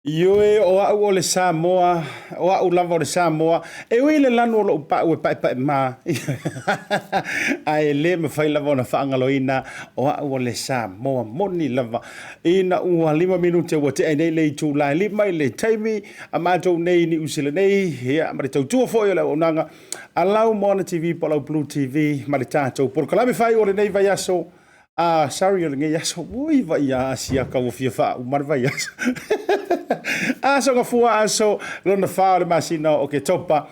Ioe o au o le Samoa, o au lava o le Samoa, e ui le lanu o lo upa ue pai ma. Ai le me fai lava o na whaangaloina o au o le Samoa, moni lava. Ina ua 5 minute wa te nei le tu lai li mai le taimi, a mātou nei ni usile nei, hea, ma le tau tua foi o le onanga, a lau Moana TV, pa lau BLU TV, ma le tātou. Por kalame fai o le nei vai aso, sorry o le ngai aso, ui vai ASIATA o fia wha, umar vai aso. Aso nga fua aso lona whaare masina o ke topa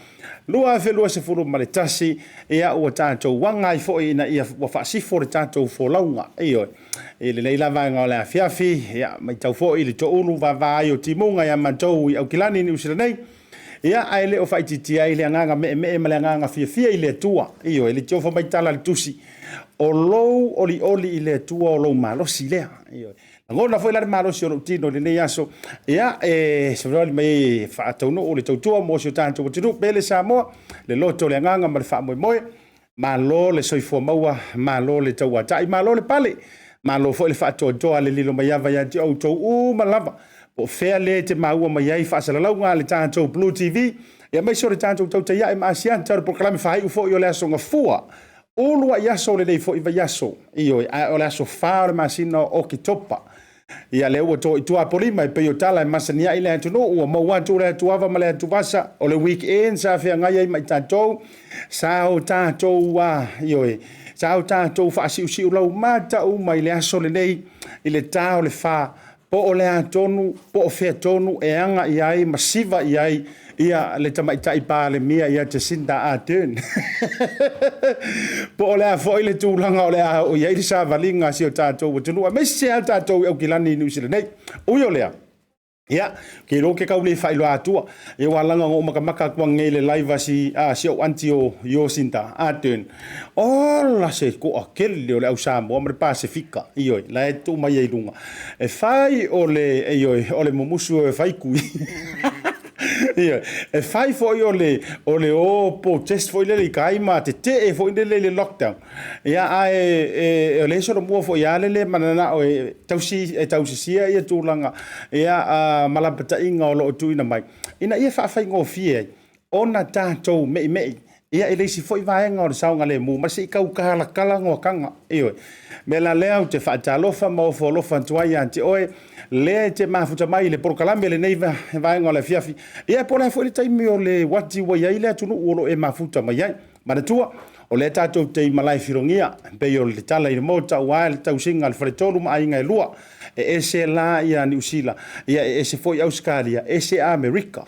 lua whelua se furu ma le tasi ea ua tātou wangai fo ina ia wa whaasifo le tātou fo launga eo e le leila vanga o le afiafi ea mai tau fo i le to ulu vavai o timunga ia mantou i au kilani ni usila nei ea ai le o whaititi ai le anganga me ma le anganga fia i le tua eo e le tiofa mai tala le tusi o lou oli i le tua o lou malosi lea eo ngona foi la malo si o tino le nei aso ia se vale mai fa tonu o le tautua mo si tanto tu bele Samoa le loto le nganga ma fa moi ma lo le soifo maua ma lo le TAUTAI ma lo le pale ma lo foi le fa to le lilo mai ava ya ti o to ma lava o fea le te maua mai ai fa sala launga le tanto BLU TV ia mai so le tanto TAUTAI ia ma ASIATA por klame fa i fo yo le aso nga fua Olua yaso le fo i yaso io o le aso fa le masina o ki topa ia le ua to tua polima pe yo tala masania ile to no o mo wan to le to ava male to vasa o le weekend sa fe ngai mai tato sa o tato wa yo sa o tato fa si lo mata o mai le aso le nei ile ta o le fa po o le atonu po o fe tonu e anga ia masiva ia le tamaitai pa le mia ia te sinda a turn po le fo ile tūlanga o le o ia i sa valinga si o tātou o tunua me se a tātou au kilani ni usile nei uio lea ia ke roke ka ule failo atua e walanga ngo makamaka kwa ngele live si o anti o yo sinta a turn ola se ko akele o le au Samoa mo Pasifika io la e tu mai lunga e fai o le musu e fai kui Ia, e fai foi ole o protest foi le kai ma te e foi le lockdown. Ia ai le so mo foi ale le manana o tausi sia ia tulanga. Ia malapata inga o lo tuina mai. Ina ia fa ngo fie. Ona tatou me ia ele si foi vaenga o saunga le mu, mas i kau kala ngo kanga. Ia, me la lea te faatalofa mo fo lofa tuai anti oe le te mafuta mai le porkalame le nei vaenga o le fiafi. Ia po le foi le taimi o le wati wa ia le tunu uolo e mafuta mai ai. Manatua o le tatou te malai firongia pe o le tala i le mota wa le tausinga le faletolu ma ainga e lua e se la ia New Zealand ia e se foi Australia e se America.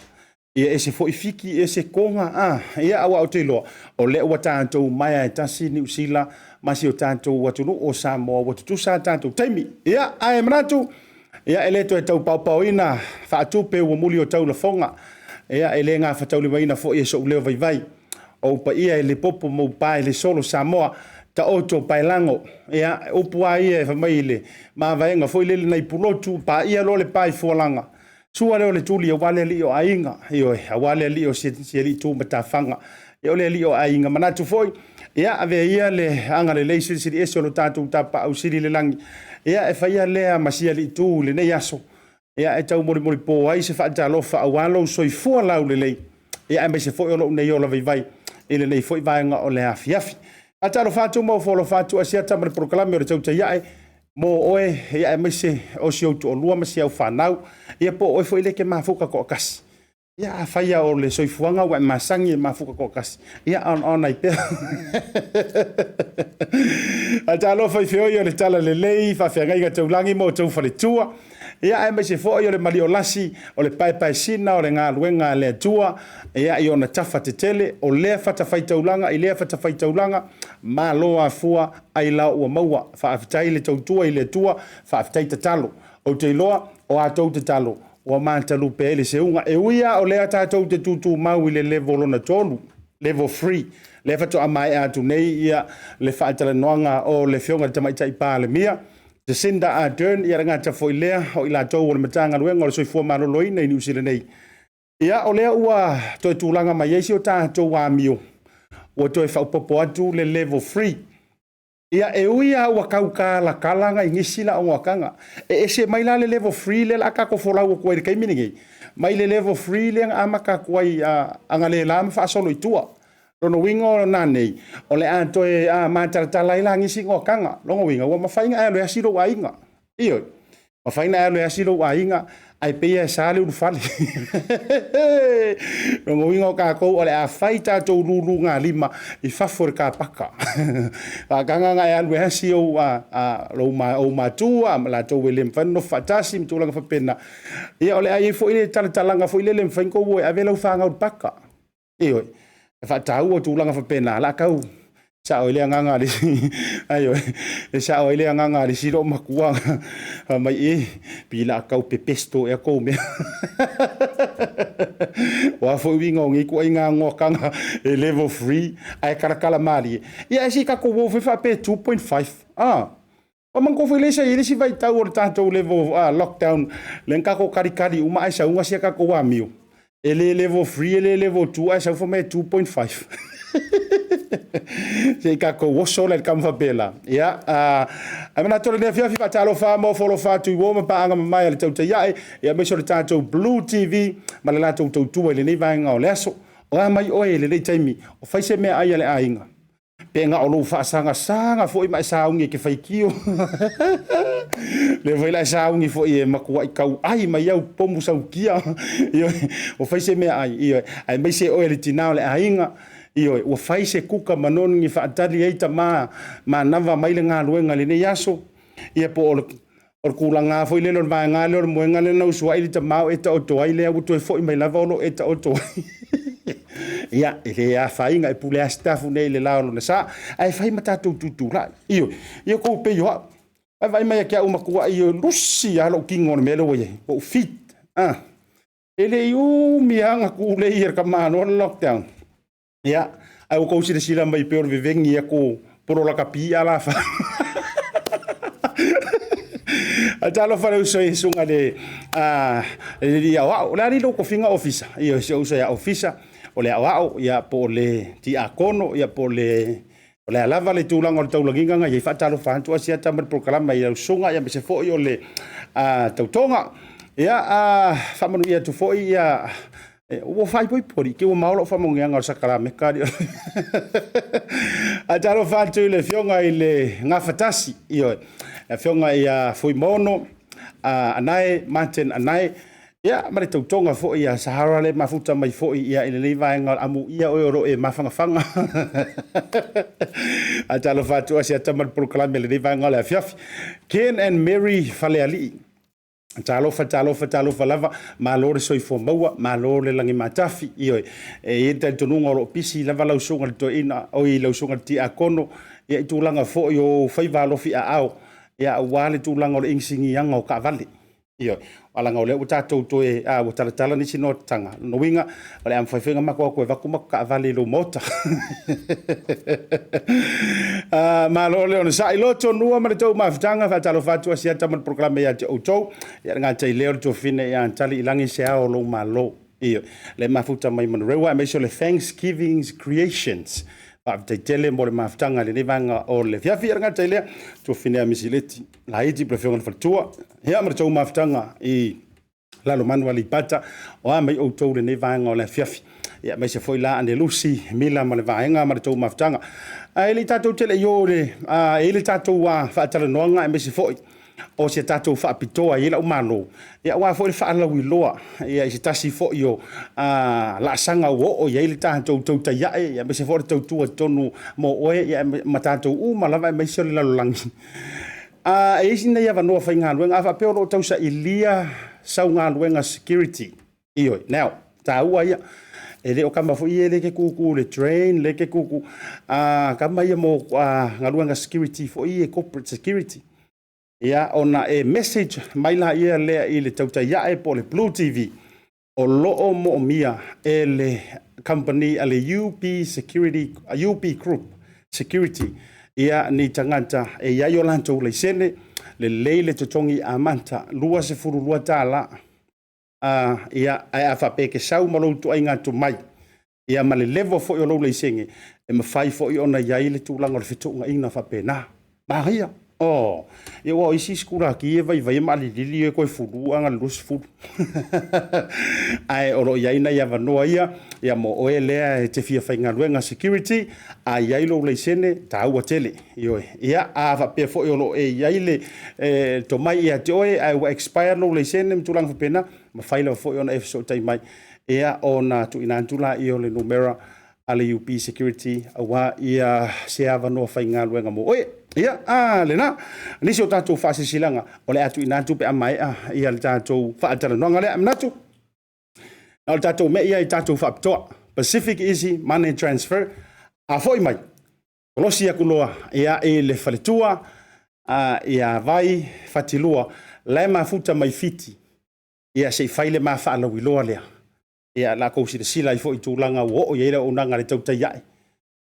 Ia e se foi fiki e se konga ia awa o te loa o le ua tātou mai e tasi New Zealand masi o tātou watunu o Samoa watutu sa tātou taimi ia ae manatu ia ele to e tau pauina whaatupe ua muli o tau la fonga ia ele ngā whatauli waina fo ia so uleo vai o pa ia ele popo mo pa ele solo Samoa ta oto pailango ia upua ia e whamaile ma vaenga fo ile nei pulotu pa ia lo le pai fualanga sua le tuli o wale li o ainga io e wale li o se li tu matafanga e le li o ainga manatu foi ia ave ia le anga le leisi si e solo tatu tapa au siri le langi ia e faia le masia li tu le nei aso ia e tau mori po ai se fa lofa awalo soi fu lau le lei ia me se foi o lo nei o la vai ele nei foi vaenga o le afiafi atalo fatu mo folo fatu ASIATA ma proclame o tau ia mo oe ia me se o si o lua ma se au fanau ia po oe foi le ke mafuka ko kas ia faia o le soifuanga wa masangi mafuka ko kas ia on ai pe atalo foi feo yo le tala le lei fa fenga ga taulangi mo tau Faletua ia me se fo yo le mali o lasi o le pai sina o le nga luenga le tua ia i ona tafa te tele o le fata fai taulanga i le fata fai taulanga ma lo afua ai la o maua fa aftai le tautua i le tua fa aftai tatalo o te loa o atou te talo o mantalu pe le seunga e uia o le tatou te tutu mau i le level ona tolu level 3 le fata amai atu nei ia le fata le noanga o le fionga te mai tai pa le mia te senda a turn ia ngata foi lea o ila tou o le matanga luenga o le soifua maloloi nei New Zealand nei ia o lea ua toi tūlanga mai eisi o tātou wa mio o toi whaupopo atu le level 3 ia e uia ua kauka la kalanga i ngisila o wakanga e se mai la le level 3 le la kako folau o koe kai miningi mai le level 3 le amaka koe anga le lama fa solo itua lono wingo na nei o le anto e matala ila ngisi o kanga longo winga wa mafainga alo ya siro wa inga iyo mafainga alo ya siro wa inga ai pe sale u fale longo wingo ka ko o le a faita to lulu nga lima I fafor ka paka a ganga nga alo ya siro lo ma tu la to welem fan no fatasi mtu langa fa pena ia o le ai fo ile talanga fo ile lem fan ko wo avela u fanga u paka iyo fa tau o tulanga fa pena la kau sa o le nganga li ayo sa o le nganga li siro makua mai pila kau pepesto e ko me wa fo wingo ngi ko inga ngokanga level 3 ai kala mali ia si ka ko wo fa pe 2.5 o man ko fele sa ile si vai tau o tanto level lockdown len ka ko kari uma ai sa unga si ka ko wa mio ele level 3 ele level 2 ai sa fo me 2.5 se ka ko wo so le kam fa bela ya amana to le fia fa talo fa mo folo fa tu wo ma pa anga mai le tauta ya me so le tato BLU TV ma le lato tu le ni vai nga o leso o mai o ele le taimi o fa se me ai le ainga penga o lo fa sanga fo I mai sa ungi ke fai kio le vai la sa ungi fo I makua I kau ai mai au pomu sa kia o fa se me ai mai se o ele tinao le ainga io o fai se kuka manon ngi fa tali eita ma nava mai le nga luenga le yaso ia po o kulanga foi le lor va nga lor moenga le no so ai ta mau eta o to ai le o to foi mai lava o eta o to ia ele a fai nga pule a staff nei le lao na sa ai fai mata tu la io ko pe yo vai mai ke uma ku io lusi a lo kingo me lo ye o fit ele yu mi anga ku le ir ka mano lockdown ia au ko si sila mai peor vivengi ko por la capilla la fa atalo fa so sunga Ia o la lo ko finga officer. Ia se usa ya officer o le awao ia po le ti akono ia po le o le lava le tulang o taulanginga nga ia fatalo fantu ASIATA ma programa ia sunga ia se fo o le tautonga ia famanu ia tu fo ia o fai poi pori ke o maolo fa monga nga sakala mekari a talo fantu le fionga ile nga fatasi ia fionga ia foi mono anai mountain anai ia mare tautonga fo ia Sahara le mafuta mai fo ia ile le vaenga amu ia o ro e mafanga a talo fatu ASIATA ma proclame le vaenga le fiafi Ken and Mary Faleali talo fa lava malore soi fo maua malore langi matafi io e tentununga ro pisi lava lau sunga to ina o i lau sunga ti akono ia itulanga fo yo fai valo fi ao ia wale tulanga o ingsingi yanga o ka vale io ala ngole o tatou to e o talatala ni sino tanga no winga ole am faifenga mako ko va kuma ka vale lo mota malo le on sai loto no ma to ma ftanga fa talo fatu ASIATA ma programa ya o to ya nga tai le to fine ya tali ilangi se ao lo malo io le mafuta mai man rewa me so le Thanksgiving's creations pa te tele mo le maftanga le vanga o le fiafi nga tele to fine a misileti la iti prefeon Faletua ya ma to maftanga i la lo manuali pata o mai o to le vanga o le fiafi ya me se foi la ande Lucy mila ma le vanga ma to maftanga ele tato tele yo le ele tato wa fa tala noanga me se foi o se tato fa pitoa ila o malo ya wa foi fa la wiloa ya se tasi fo yo la sanga wo o ya ile tato to ta ya me se foi to tu tonu mo o ya matato u malava me se la langi e sina ya va no fa ngalo nga fa pe o to sa ilia sa ngalo nga security io now ta u ya ele o kama fo ele ke kuku le train le ke kuku kama ia mo ngalo nga security fo ie corporate security ia ona e message mai la ia le ile TAUTAI e po le BLU TV o lo mo mia ele company ale UP group security ia ni tangata e ia yo lanto le sene le leile totongi amanta lua se furu lua tala ia ai fa pe ke sau malo tu ai ngatu mai ia male level fo yo lo le senge e ma fai fo yo na ia ile tu lango le fitu nga ina fa pena maria oh ia wa isi skula ki e vai mali lili e ko furu anga lus furu ai oro ia ina ia vanoa ia mo o ele te fia fa nga security ai ia lo le sene tau tele io ia a fa pe fo yo lo e ia ile to mai ia te oe ai wa expire lo le sene mtulang fa pena ma faila fo yo na episode tai mai ia ona tu inantula io le numera ale UP security awa ia se ava no fa nga mo oe ia lena nisi o tatou fasisilanga o le atu inatu pe amai ia le tatou faatala no ngale amnatu na le tatou me ia i tatou faapitoa Pacific Easy Money Transfer a foi mai kolosia kuloa ia e le Faletua ia Vai Fatilua le mafuta mai fiti ia se faile ma fa la wiloa le ia la ko sila i foi tulanga wo ia o nanga le TAUTAI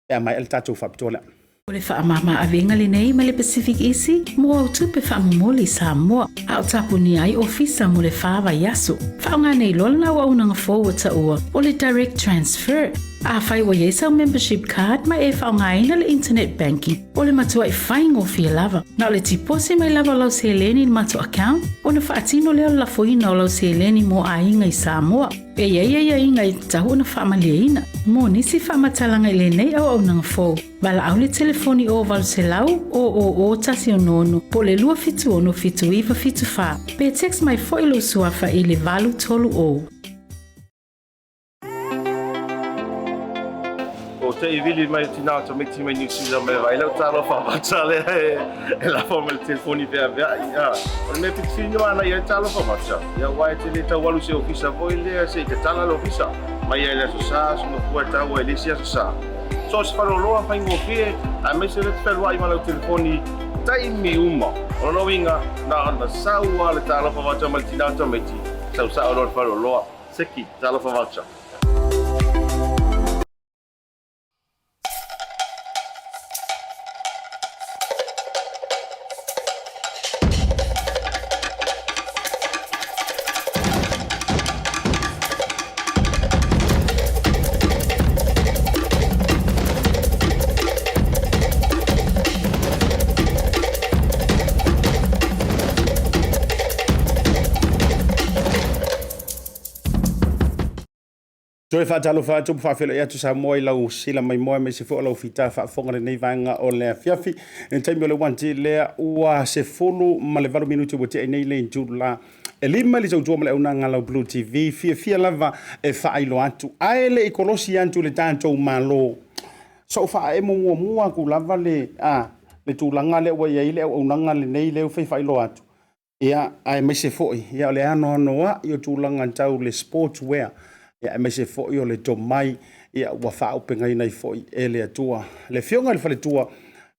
pe amai le tatou faapitoa O le whaamama awenga le nei ma le Pacific Easy, mo au tupe whaamumoli sa moa, au tapu ni ai ofisa mo le whaawa yaso. Whaonga nei lola na waunanga forward ta ua, o le direct transfer. A whai wa yesa membership card ma e whaonga ina le internet banking, o le matua i whaingo fia lava. Na o le tipose mai lava lau se Lene ni matua account, o na whaatino leo la foina o lau se Lene mo a inga i Samoa. E ia inga i tahu na whaamalia ina. Mo nisi whaamatalanga i le nei au nanga fo. Bala au le telefoni o valu se lau o tasi o nono. Po le lua fitu ono fitu iwa fitu wha. Pe text mai fo ilo suafa i le valu tolu o. O te i vili mai tina to make mai New Zealand mai vai lau talo fa matale e la forma il telefoni pe avea ya o me pitsinho ana ia talo fa matsa ya wai te le tawalu se ofisa voi le se te tala lo ofisa mai ia so sa so no puerta o ele sia so sa so se faro loa fa ingofie a me se le telo ai malo telefoni tai mi uma o no winga na na saua le talo fa matsa mal tina to meti sa o lo faro loa seki talo fa matsa Toi whaatalo whaatu whawhelo ia tu sa moe lau sila mai moe me se fo lau fita whaafongare nei vanga o lea fiafi. En taimi o le wanti lea ua se fulu ma le 20 minuti o te nei le injuru la. E lima li tautua ma le unanga lau BLU TV fia lava e whaailo atu. Ae le i kolosi antu le tātou malo. So wha e mua ku lava le tūlanga le ua iei le unanga le nei le whailo atu. Ia ai me se foi ia le anoa i o tūlanga tau le sportswear. Ia me se foi o le tomai ia ua whaaupenga nei foi e le atua. Le fionga le Faletua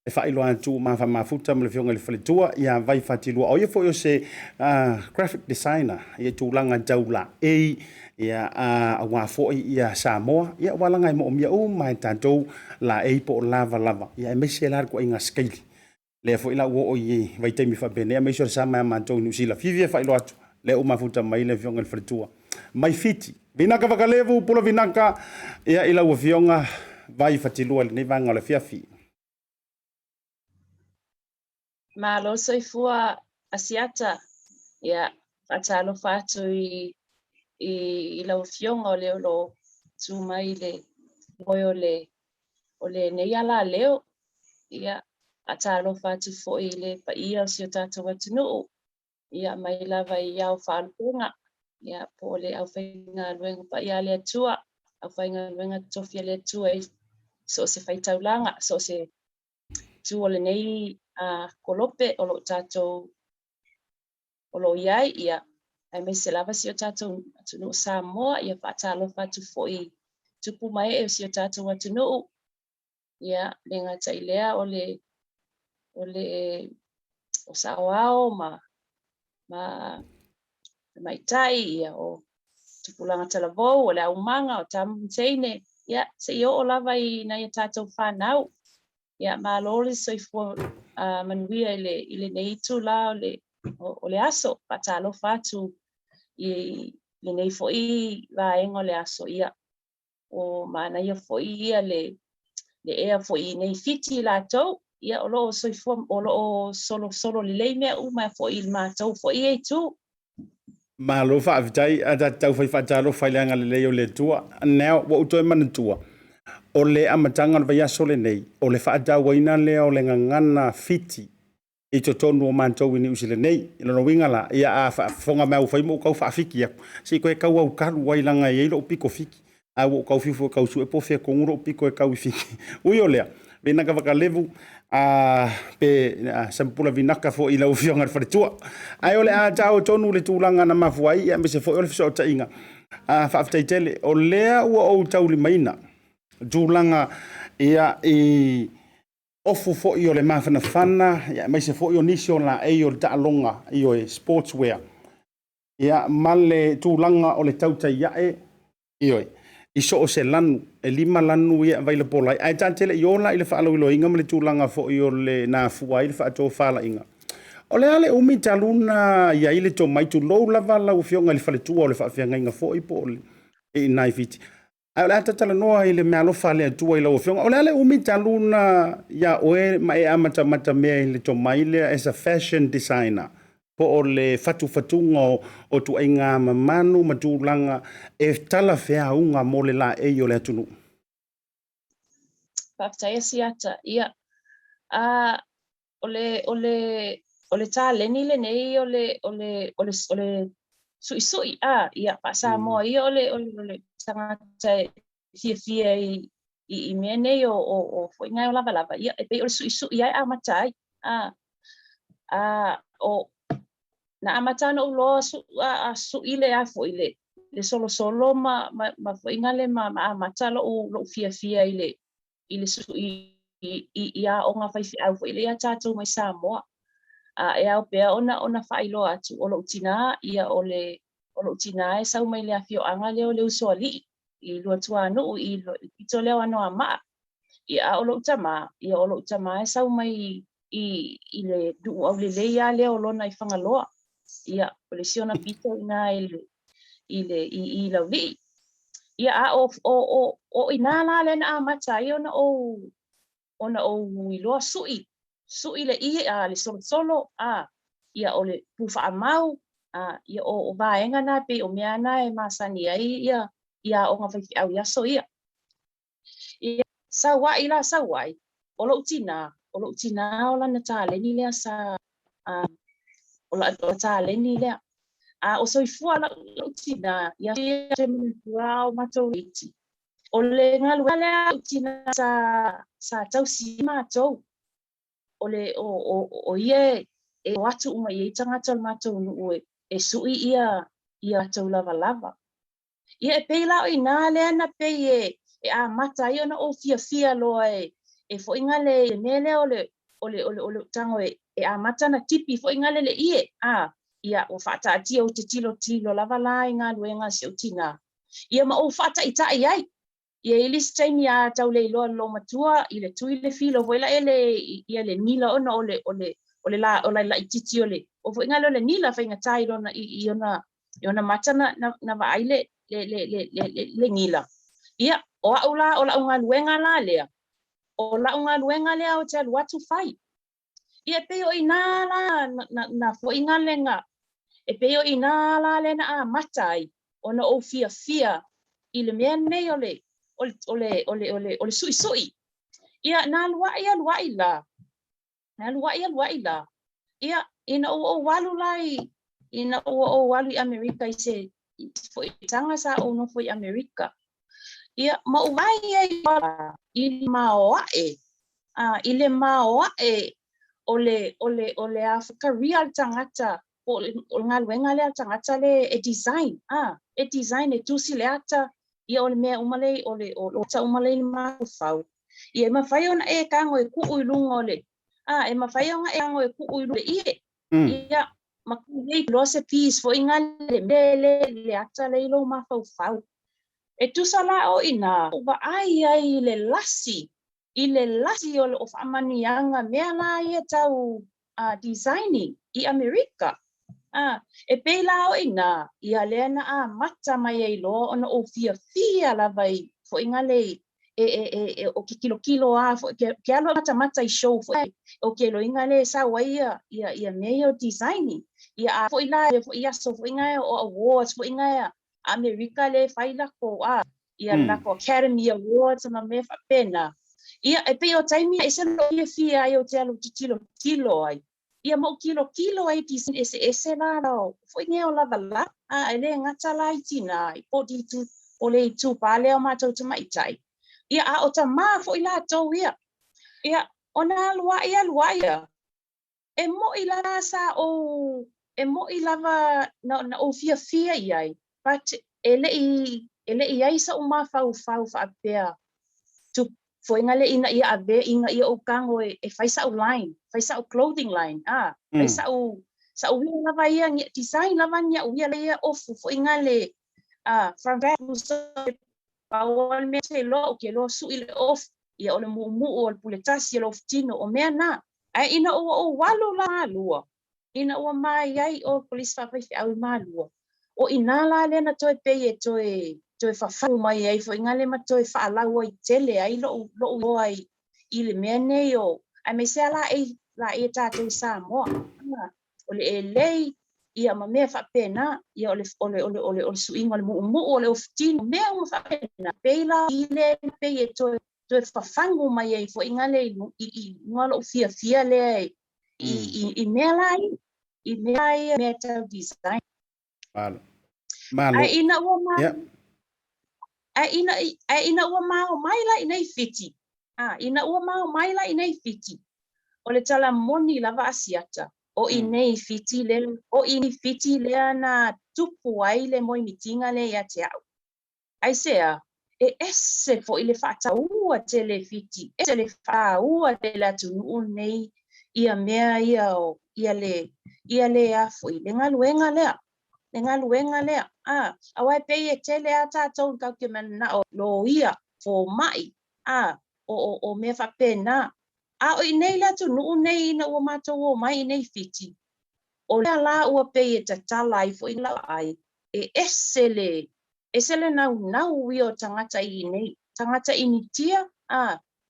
e whailo atu mafuta ma le fionga le Faletua ia Vai Fatilua. O ia foi o se graphic designer ia tūlanga tau la ia wa foi ia Samoa ia walanga i mo mia o mai tātou la po lava. Ia me se lar ko inga scale. Le foi la o i vai taimi fa bene me so sa ma mantou New Zealand. Vivia whailo atu le o mafuta mai le fionga le Faletua. Mai fiti. Vinaka vakalevu pula vinaka ia ila ua fionga Vai Fatilua le nei vanga le fiafi. Malo soifua ASIATA ia fatalo fatu i lau fionga o leo lo tumai le moyo o le nei ala leo ia atalo fatu fo i le pa ia o sio tata watunu ia mai lava i au whaalpunga. Ia po le au whainga luenga pa ia le atua, au whainga luenga tofia le atua so se whaitaulanga, so se tua le nei kolope o lo tātou o lo iai ia ai me se lava si o tātou atunu Samoa ia whaatalo whatu fo i tupu mai e si o tātou atunu ia le ngata i lea o saoao mai tai ia o tupulanga talavou o le aumanga o tamuteine ia se i o lava i na ia tātou whanau ia maloli soifua manuia i le neitu la o le aso patalo fatu i le nei fo i vaenga o le aso ia o mana ia fo i ia le ea fo i nei fiti la tau ia o lo soifua o lo solo le leimea uma fo i mātou fo i e tu. Malo whaavitai a tau whai whaatalo whaileanga le leo le tua. Nao, wa uto e mana tua. O le amatanga na vai aso le nei. O le whaatau waina leo le ngangana fiti. I to tonu o mātou ini usi le nei. Ilo no winga la. Ia a whonga mau whaimu kau whaafiki aku. Si koe kau au karu wailanga i eilo o piko fiki. A wo kau fifu kau su e pofia konguro o piko e kau fiki. Ui o lea. Vinaka wakalevu sampula vinaka fo ila ufionga Faletua. Ai ole a tau tonu le tūlanga na mafuai ia me se fo ole fiso o tainga. Whaaftaitele o lea ua o tau li maina. Tūlanga ia i ofu fo i o le mawhanawhana ia me se fo i o nisi o la e o le taalonga i o e sportswear. Ia male tūlanga o le TAUTAI iae i o e. I so o se lanu, e 5 lanu ia vai le polai. Ai tātele i ola i le whaalo ilo inga mele tūlanga fo i o le nā fua i le whaato whaala inga. O le ale umi taluna ia i le tō maitu lou lava lau fionga le Faletua o le whaafia inga fo i po le i nai fiti. Ai o le atatala noa i le mea lofa le atua i lau fionga. O le ale umi taluna ia oe ma e amata mea i le tō maile as a fashion designer. Po o le fatu-fatunga o tu ai ngā mamanu matūlanga e tala whea unga mo le la e o le atunu. Papatai ASIATA, ia. O le tā leni le nei o le sui, ia, pa Samoa, ia o le tangata fia i mea nei o whaingai o lava, ia, e pei o le sui, ia, matai, o na amatana uloa su ile a fo ile le solo ma fo ingale ma amatalo lo fia ile su i a o nga fai au fo ile a tatu mai Samoa e au pe ona failo atu o lo tina ia o lo tina e sau mai le afio anga le o le usoli i lo tuanu i lo pito le ano ama ia o lo tama e sau mai i le du au le ia le o lona i fangaloa ia polisiona pito ina i la vi ia o ina la le na mata ona o i lo sui le ia le solo ia o le pufa amau ia o vaenga na pe o meana e masani ai ia ia o ngā whaiwhi au ia so ia. Ia sawai la sawai, o lo utina o lana tāleni lea sa, o la tāleni lea. O soifua la utina, ia te minua o matou iti. O le ngalua lea utina sa tausi matou. O le o ia e watu uma i tangata o matou nuu e sui ia tau lava lava. Ia e pei lao i nā lea na pei e a mata i ona o fia loa e fo inga le mele o le tango e a mata na tipi fo inga le ie. Ia o whata atia o te tilo lava la i ngā luenga si o tina. Ia ma o whata i tai ai. Ia ilis taimi a tau le iloa lo matua i le tui le filo voila ia le nila ona o le la ititi o le. O fo inga le nila fa inga tai lona i ona mata na vaile le nila. Ia o la unga luenga la lea. O la unga luenga lea o te alu atu fai. Ia peo i nā la na fo inga lenga. E peo i nā la le na a matai. Ona o fia i le mea nei o le sui. Ia nā luai la. Nā luai la. Ia ina o walu lai. Ina o walu i Amerika i se fo i tanga sa o no fo i Amerika. Ia ma uai i maoae. I le maoae o le Africa real tangata o ngā luenga lea tangata le e design. E design e tusi le ata ia o le mea umalei o ta umalei ni mawhau. Ia e mawhai ona e kango e ku'u i lunga o le. E mawhai ona e kango e ku'u i lunga ie. Ia makulei lose peace fo inga le ata le ilo mawhau. E tusa la o ina uba ai le lasi. I le lasi o le of amanianga mea la ia tau designing i Amerika. E pela o ina ia lena a mata mai e lo ona o fia lava i fo inga le o ke kilo fo ke alo mata i show fo o ke lo inga le sa wa ia meio designing ia fo ila fo ia so fo inga o awards fo inga Amerika le faila ko ia la ko Academy Awards na me fa pena ia e pe o taimi e se lo fia ia o te alo kilo ai. Ia mo kilo ai tisi ese la ro. Foi neo lava la. Ele ngata la itina. Po di tu ole tu pale o matou tu mai tai. Ia o ta ma foi la to ia. Ia ona lua ia. E mo ila sa o e mo ilava na o fia ia. But ele i ai sa uma fau fa pea. Tu foi ngale ina ia ave inga ia o kango e faisa o line, faisa o clothing line. Faisa o sa o lava ia design lava nia o ia le ofu foi ngale from that so power me se lo ke lo su ile off ia o le mu o le puletasi lo ftino o mea na. Ai ina o walu la lua. Ina o mai ai o police fa au malua. O ina la le na toe pe toe whawhau mai ai fo ingale ma toe whaalau ai tele ai lo ai i le mea nei o ai me se la e tātou Samoa o le e lei ia ma mea whapena ia o le suinga o le mu o le oftino mea o whapena peila i le pe toe whawhangu mai ai fo ingale i ngalo fia le ai i mea lai i mea ai mea tau design Malo. Ai ina ua ina ua mau mai la ina fiti. Ina ua mau mai la ina fiti. O le tala moni lava ASIATA. O inei fiti le na tupu ai le moi mitinga le ia te au. Ai sea e ese fo ile fata ua te le fiti. Ese le fa ua te la tunu nei ia mea ia le afu ile ngaluenga lea. Nenga luenga lea. Awai pe e tele ata tau kau ke mana o lo ia fo mai. O me fa pena. O inei la tu nu nei na o mato o mai nei fiti. O la ua pe e tatalai fo ila ai. E esele na ui o tangata i nei. Tangata ini tia.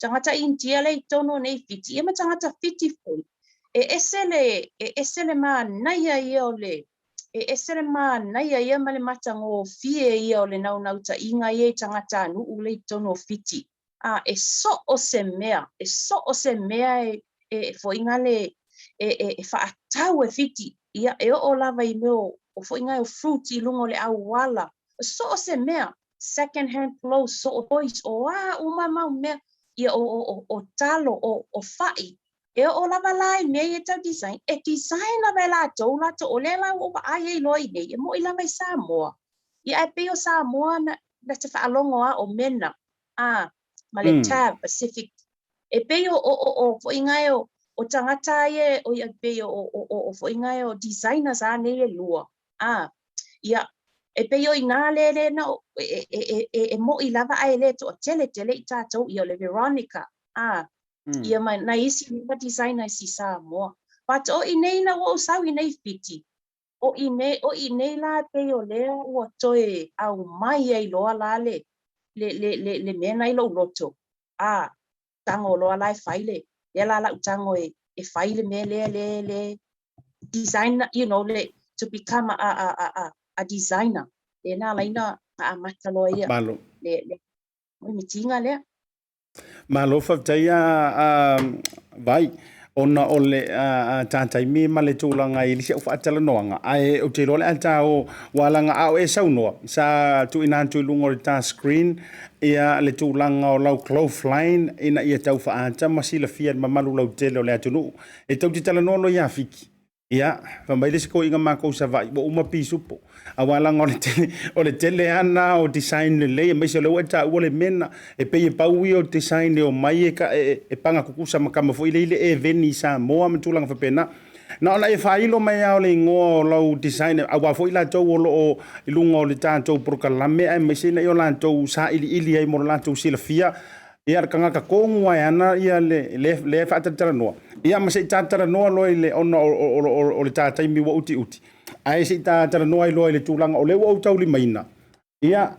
Tangata ini tia le tono nei fiti. Ema tangata fiti fo. E esele ma naia i o le. e sere mana ia male matango fie ia o le nau ta inga ia tangata anu ule tono fiti. E so o se mea e fo inga le e whaatau e fiti. Ia e o lava I meo o fo inga o fruit I lungo le au wala. So o se mea, second hand clothes, so o boys, o umamau mea, ia o talo, o fai. E o lava lai mea e tau design, e design la lato o le lau o ai e loi nei, e mo I lava I Samoa. Ia e peo Samoa na te whaalongo o mena, ma le tab, Pacific. E peo o fo inga o tangata e o ia peo o fo inga o designers a nei e lua. Ia e peo I ngā le na e mo I lava ai le to tele I tātou I o le Veronica. Ia mai na isi ni designer si Samoa. But o I nei na o sau I nei fiti. O I nei la peo le o toe au mai ai loa la le mena I lo loto. Tango loa lai faile. Le la tango e faile me le designer, to become a designer. Le na laina a matalo ia. Malo. Le mitinga le. Malo whawtaia vai ona o le tātai me ma le tūlanga I lisi au whaatala noanga. Ai o te role ata o walanga au e saunoa. Sa tu ina tu lungo le tā screen ia le tūlanga o lau clothesline ina ia tau whaata masila fia mamalu lau tele o le atunu. E tau te tala noa lo ia fiki. Ia, whamai lesi ko inga mākou sa vai, mo uma pisupo. A walanga o le tele ana o design le lei, mai se leo e tā ua le mena, e pei e paui o design le o mai e panga kukusa makama fo ile e veni sa moa matulanga whapena. Na ona e whailo mai au le ingoa o lau design, a wafo ila tau o lo ilunga o le tātou prokalame, ai mai se na i o lantou sa ili ai mo lantou sila fia, ia kanga ka kongu ai ana ia le whaatatara noa. Ia ma se tātara noa loa I le ona o le tātai mi wa uti. Ai se tātara noa I loa I le tūlanga o le wa utau li maina. Ia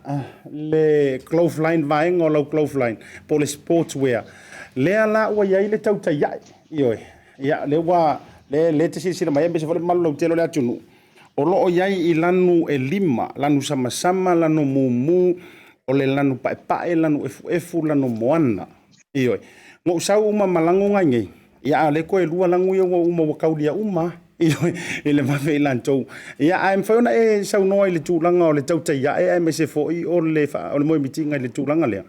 le clothesline vaenga o lau clothesline po le sportswear. Lea la ua iai le tautai iai. Ioi. Ia le wa le te sila mai me se fale malu lau telo le atunu. O loo iai I lanu e lima, lanu sama, lanu mumu, o le lanu pae, lanu efu, lanu moana. Ioi. Ngo usau uma malango ngai. Ia le koe lua langu ia uma wakaulia uma. Ioi. Ile mawe I lantou. Ia ae mwhaiona e sau noa I le tūlanga o le tautai ia e me se foi o le moe mitinga I le tūlanga lea.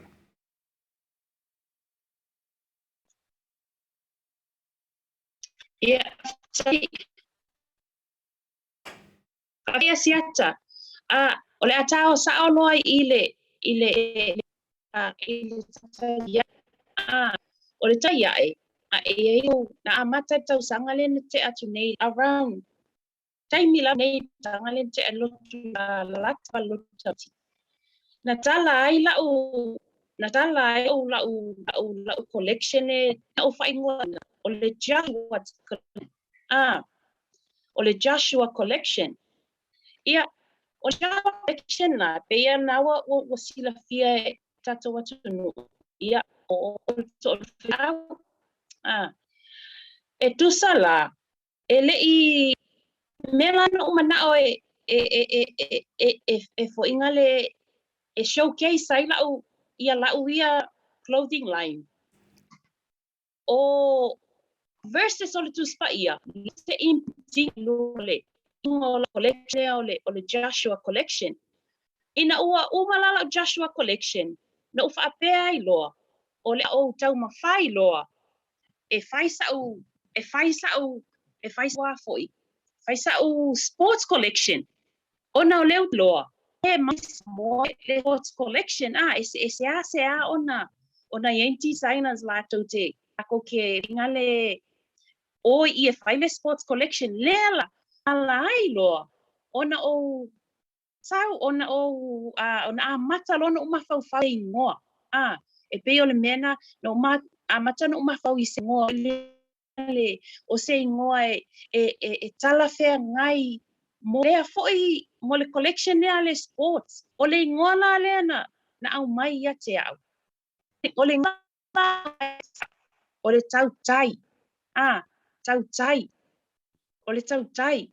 Ia, Ai ASIATA. O le atao sa o loa I le o le tai ai. E na amata tau sanga le te atu nei around. Taimi la nei sanga le te alotu latwa lotati. Na tala ai o lau collection e o whaingoa o le Joshua collection. Ia, o Joshua collection na, pea nawa o sila fia e tato watu nu. Ia, o fiau. E tusa la, e le I mela no umanao e fo inga le e showcase ai lau ia clothing line. O versus o le tuspa ia, se impi le ingo la collection o le Joshua collection. Ina ua umalala Joshua collection, na ufa apea I loa, o le o tau mawhai loa, e faisa wafoi, faisa sports collection, o na o leo loa, e mais mo le sports collection, se a ona yen designers la te, ako ke ngale, o I e faile sports collection, lela, ala ai loa, ona o sau ona a mata lona uma fau ingoa e pe o le mena no a mata no uma fau I se ngoa le o se ingoa e tala fea ngai mo le foi mo le collection le sports o le ingoa la le na au mai ia te au o le o le tautai o le tautai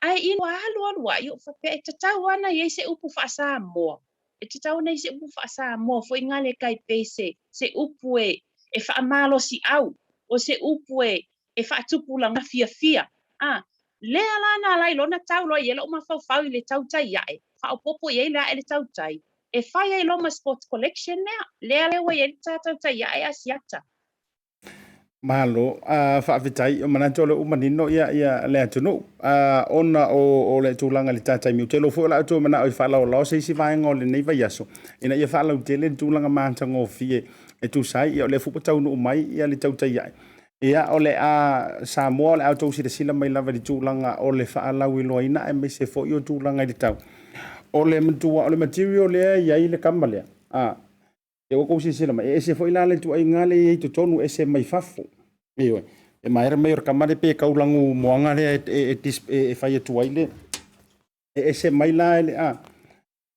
ai ino alu yo fa pe te tau ana ye se upu fa Samoa e te tau nei se upu fa Samoa fo ingale kai pe se upu e fa malo si au o se upu e fa tupu la fia le ala na lai lona tau lo ye lo ma fa le tau tai ya e fa popo ye la e le tau tai e fa ye lo ma sport collection le wa ye tau tai ya e ASIATA Malo whaawitai o manatole umanino ia lea tunu ona o le tūlanga le tātai miu te lo fo la atu mana o i whaalau lao se isi vaenga o le nei vai aso ina ia whaalau te le tūlanga mātanga o fie e tu sai ia o le fupatau nu umai ia le tautai ai ia o le a Samoa le auto si sila mai lava di tūlanga o le whaalau i loina e me se fo i o tūlanga i le tau o le mtua o le material lea iai le kamalea e o kousi sila mai e se foi la le tu ai ngale e to tonu e se mai fafu e mai era mai kamare pe kaulangu moanga le e fai tu ai le e se mai la le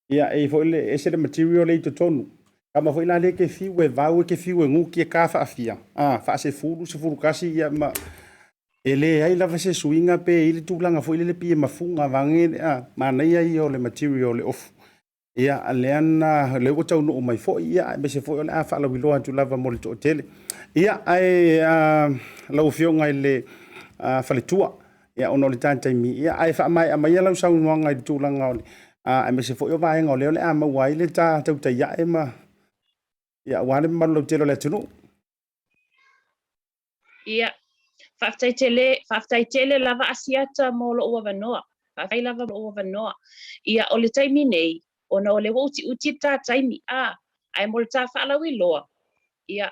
ia e foi le e se le material le to tonu kama foi la le ke fiu e vau ke fiu e ngu ki ka fa afia fa se furu kasi ia ma ele ai lava se suinga pe ile tu langa foi le pie mafunga vange ma nei ai o le material le off ia aleana le o tau no mai fo ia me se fo le fa la wilo tu lava mo le hotel ia ai lau fionga le Faletua ia ono le tanta mi ia ai fa mai mai lau sau no ngai tu langa o me se fo yo vai ngole le ama wai le ta tau ta ia e ma ia wane ma lo telo le tunu ia faftai tele lava ASIATA mo lo o vanoa faftai lava lo o vanoa ia o le taimi nei ona o le uti ta taimi ai mo le ta fala wi loa ia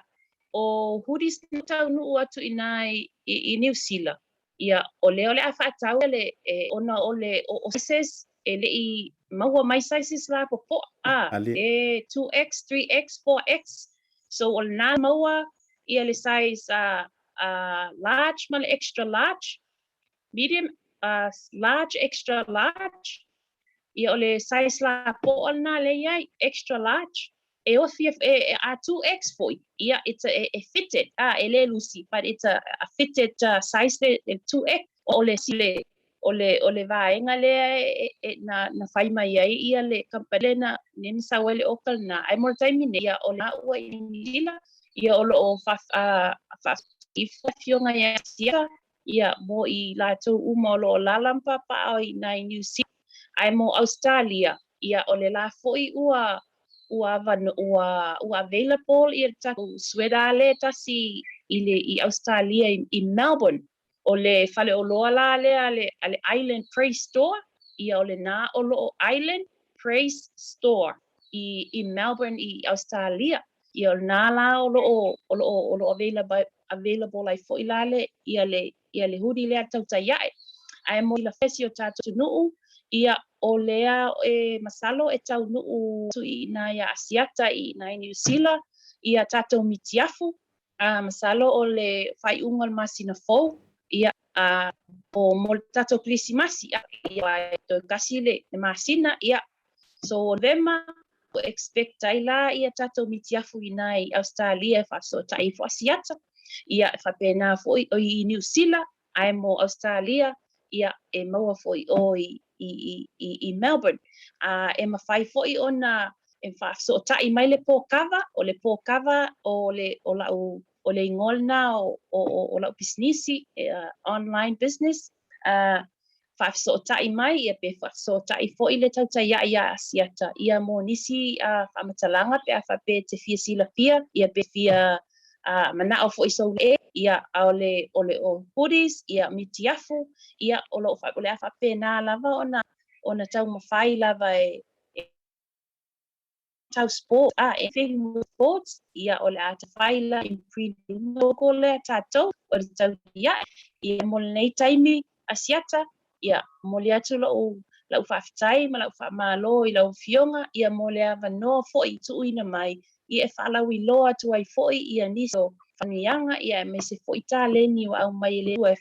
o hudis tau nu atu inai i New Zealand ia o le afa tau le ona o le o sizes ele i maua mai sizes la popo 2x 3x 4x so o na maua ia le size large mal extra large medium large extra large ia o le size la po na le ia extra large e o fia a 2x foi ia it's a fitted ele lucy but it's a fitted size the 2x o le sile o le vaenga le na fai mai ai ia le kampalena nen sawele okal na ai mo time ne ia o la ua indila ia o lo fa ifionga ia ia mo i la to uma lo lalampa pa ai na New Zealand ai mo Australia ia o le la foi ua available i taku swedale tasi i Australia i Melbourne o le fale o loa la ale Island Praise Store ia o le na o lo Island Praise Store i Melbourne i Australia ia o na la o lo available ai fo ilale ia le hudi le tautai ai mo la fesi o tatu nuu ia o lea masalo e tau nuu tu i na ia ASIATA i na New Zealand ia tatou mitiafu masalo o le fai ungal masina fou ia o mo tatou krisimasi ia to kasi le masina ia so dema expect ai la ia tatou mitiafu i na i Australia fa so tai fo ASIATA ia fa pena fo i New Zealand ai mo Australia ia e maua fo i Melbourne e mawhai fo'i ona e so tai mai le pōkawa o le ingolna o lau businessi online business so tai mai ia pe so tai fo'i le tautai ia ASIATA ia mo nisi whamatalanga pe a whape te fia sila fia ia pe fia mana o fo'i so ia o hoodies ia mitiafu ia o le a whape na lava ona tau mawhai lava tau sport e whengu sports ia o le a ta whaila in pre-lungo ko le tatou o le tau ia mo le nei taimi ASIATA ia mo le atu lau whawhitai ma lau whamalo i lau fionga ia mo le a wanoa fo'i tuuina mai ia e whalau i loa tu ai fo'i ia niso whanianga ia me se fo'i tā leni o au mai le ua e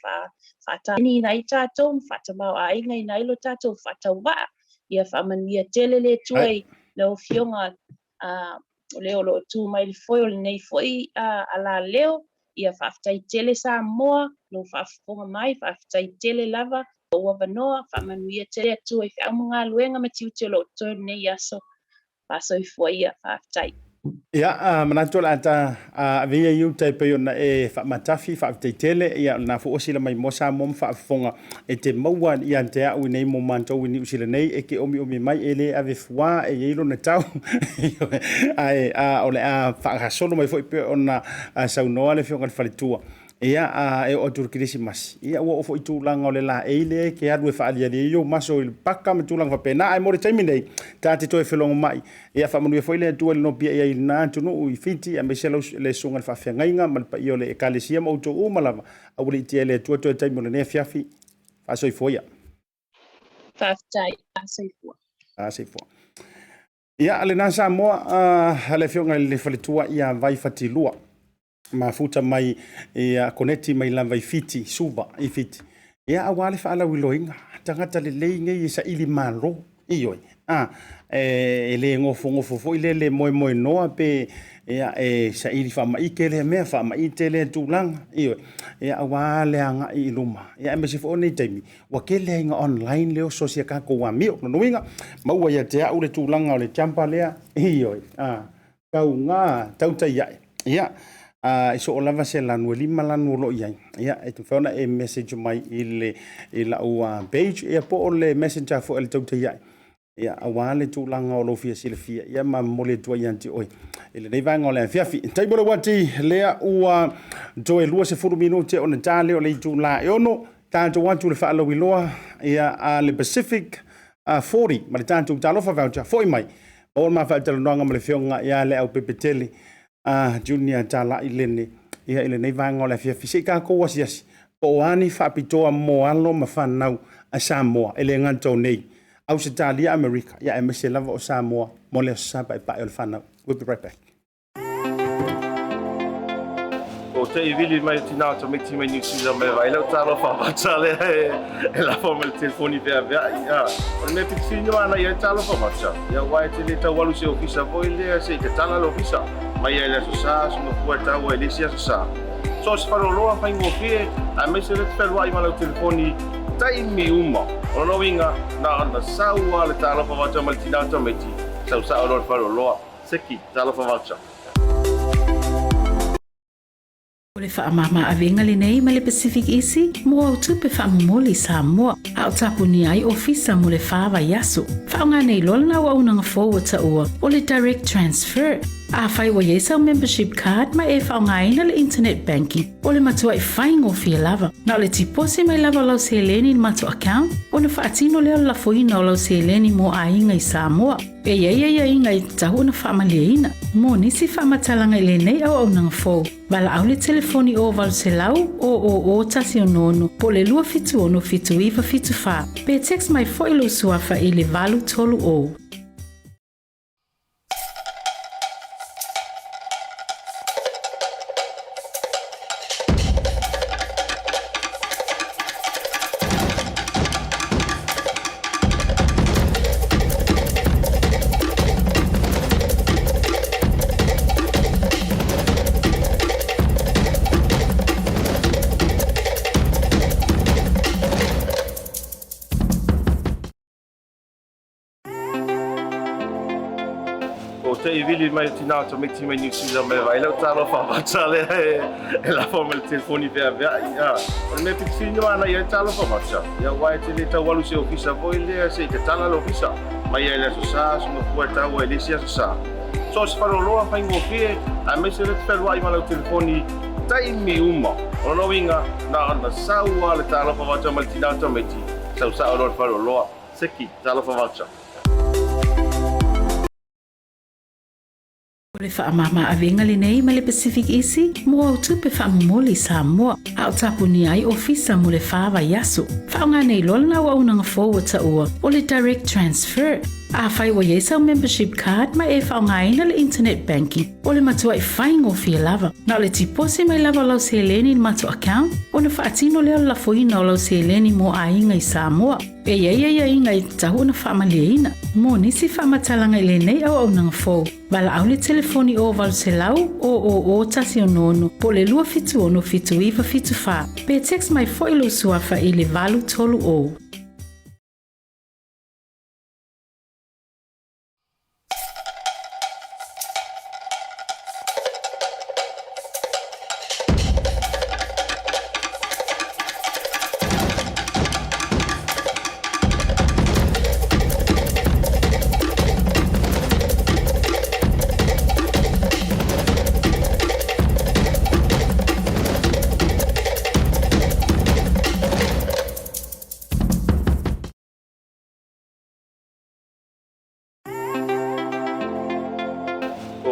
whatani nai tātou whatamau a inga i nai lo tātou whatau waa ia whamania tele le tuai lau fionga leo lo tu mai le foi o le nei foi ala leo ia whaftai tele Samoa lo whafonga mai whaftai tele lava ua vanoa whaamanuia te atu i whiamunga luenga matiuti o lo toi nei aso whasoifua ia whaafitai. Ia, manatua la ata avia iu taipai ona e whaamatafi, whaafitaitele, ia na fu osila mai mosa mom whaafonga e te maua ia te au nei mo mantou ni usila nei e ke omi mai ele ave fua e yeilo na tau. Ai, ole a whaakasolo mai fo pe ona saunoa le fionga le Faletua. Ia e o turkirisi mas. Ia ua ofo itu langa o le la eile ke adu e whaalia le yo maso il paka me tulanga whapena. Ai mori taimi nei, tāte toi whelonga mai. Ia whamanu e whaile atua le nopia ia i nā tunu ui whiti a me selo le songa le whawhiangainga malpa i o le ekalesia ma uto umalava. A uli tia le atua toi taimi o le nea fiafi. Whasoi foia. Whaafitai, whasoifua. Whasoifua. Ia le nasa moa le fionga le Faletua ia Vai Fatilua. Mafuta mai ia koneti mai la vai fiti suba I fiti ia awale fa ala wiloinga tangata le leinga I sa ili malo ioi ele ngofo fo ile moi noa pe ia sa ili fa mai kele me fa mai tele tulang ioi ia awale anga I luma ia me se fo nei taimi wa kele inga online leo sosia ka ko wa mio no winga maua ia te au le tulanga o le champa lea ioi kaunga TAUTAI ia iso o lava se lanu lima lanu lo iai ia e tu fauna e message mai I la ua page ia po o le messenger fo el TAUTAI ia awale tu langa o lo fia silfia ia ma mole tua ianti oi ele nei vanga o le fiafi tai bora wati lea ua joe lua se furu minuti o na tale o le tu la e ono tanto wantu le fa lo wiloa ia le Pacific 40 ma le tanto talofa voucher foi mai o ma fa talo nanga ma le fionga ia Leaupepe Talai Junior Talai Lene ia ile nei vanga o le fia fisika ko wasiasi o ani whaapitoa moalo ma whanau a Samoa ele ngantou nei Australia America ia e mese lava o Samoa mo le sapa pa o le whanau. We'll be right back. O te I vili mai tina to make team New Zealand me vai Leaupepe Talai e la forma le telefoni pe avea ia o me pitsinho ana ia talo fa macha ia wai te le tawalu se ofisa voi le se te tala lo ofisa mai ele so sa so no puerta o ele sia so sa so se faro loa fa ingofie a me se le telo ai malo telefoni tai mi uma o no winga na saua le talo fa macha mal tina to meti sa o lo faro loa seki talo fa macha O le whaamama awenga Lene ma le Pacific Isi, mo au tupe whaamumoli Samoa, au tapu ni ai ofisa mo le Vai Yasu. Whaonga nei lola na wa unanga forward ta ua, o le direct transfer. A whai wa yesa membership card ma e whaonga ina le internet banking, o le matua I whaingo fia lava. Na o le tipose mai lava lau se Lene matua account, o le whaatino leo la foina o lau se Lene mo a inga I Samoa. E ia inga I tahu na whaamalia ina, mo nisi whaamatalanga I Lene au unanga forward. Wala au le telefoni o valu se lau o tasi o nono po le lua fitu ono fitu iwa fitu wha. Pe text mai fo ilo suafa I le valu tolu o. te I vili mai tina to make team New Zealand me vai Leaupepe Talai e la forma le telefoni pe avea ia o me pitsinho ana ia talo fa macha ia wai te le tawalu se ofisa voi le se te tala lo ofisa mai ele so sa so no puerta o ele sia so sa so se faro loa fa ingofie a me se le telo ai malo telefoni tai mi uma o no winga na saua le talo fa macha mal tina to meti sa o lo faro loa seki talo fa macha O le whaamama awenga Lene ma le Pacific Isi, mo au tupe whaamumoli Samoa, au tapu ni ai ofisa mo le Vai Yasu. Whaonga nei lola na wa unanga forward ta ua, o le direct transfer. A whai wa yesa membership card ma e whaongaina le internet banking o le matua i whaingofia lava. Na le tipose mai lava lau se Lene in matua account o le whaatino leo la foina o lau se Lene mo a inga i Samoa. E ia inga i tahu na whaamaliaina. Mo nisi whaamatalanga i Lene au nanga fōu. Wala au le telefoni o walu se lau o tasi o nono po le lua fitu ono fitu iwa fitu wha. Pe text mai fo ilo suafa i le valu tolu o.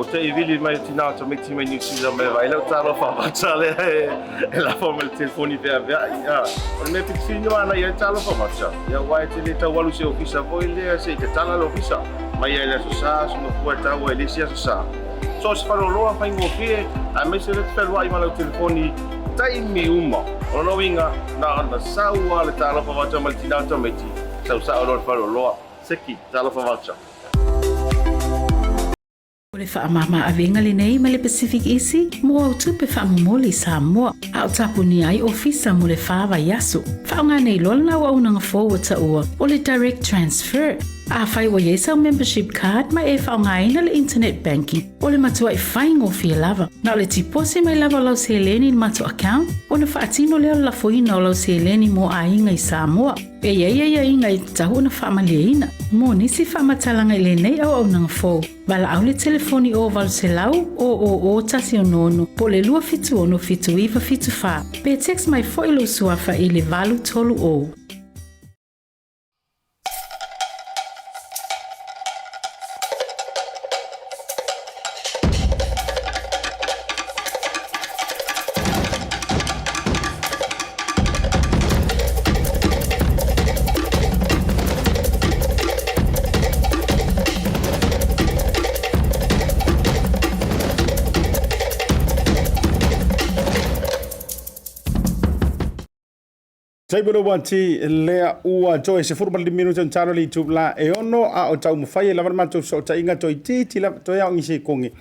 TAUTAI vili mai tina to make team New Zealand me vai Leaupepe Talai e la forma il telefoni per via on me piccinho ana ia talo fa marcha ia vai te le tawalu se ofisa voi le se te tala lo ofisa mai ia so sa no puerta o ele sia so sa so se faro lo fa ingo fie a me se le per vai ma lo telefoni tai mi uma o no winga na sa ua le talo fa marcha mal tina to me ti sa lo faro lo seki talo fa marcha. O le whaamama awenga Lene ma le Pacific Isi, mo au tupe whaamumoli Samoa, a o tapuni ai ofisa mo le Vai Yasu. Whaonga nei lola na wa unanga forward ta ua, o le direct transfer. A whai wa yesa membership card ma e whaonga ina le internet banking, o le matua i whaingofia lava. Na o le tipose mai lava lau se Lene in matua account, o le whaatino leo la foina o lau se Lene mo a inga i Samoa. E ia inga i tahu na whaamaliaina. Mo nisi whaamatalanga i Lene au nanga fōu. Wala au le telefoni o walu se lau o tasi o nono po le lua fitu ono fitu iwa fitu wha. Pe text mai fo ilo suafa i le valu tolu o. Sai bolo wanti lea ua joy se furba di minuto in channel YouTube la e ono a o tau mfai la varma to so ta inga to ti la to ya ngi se kongi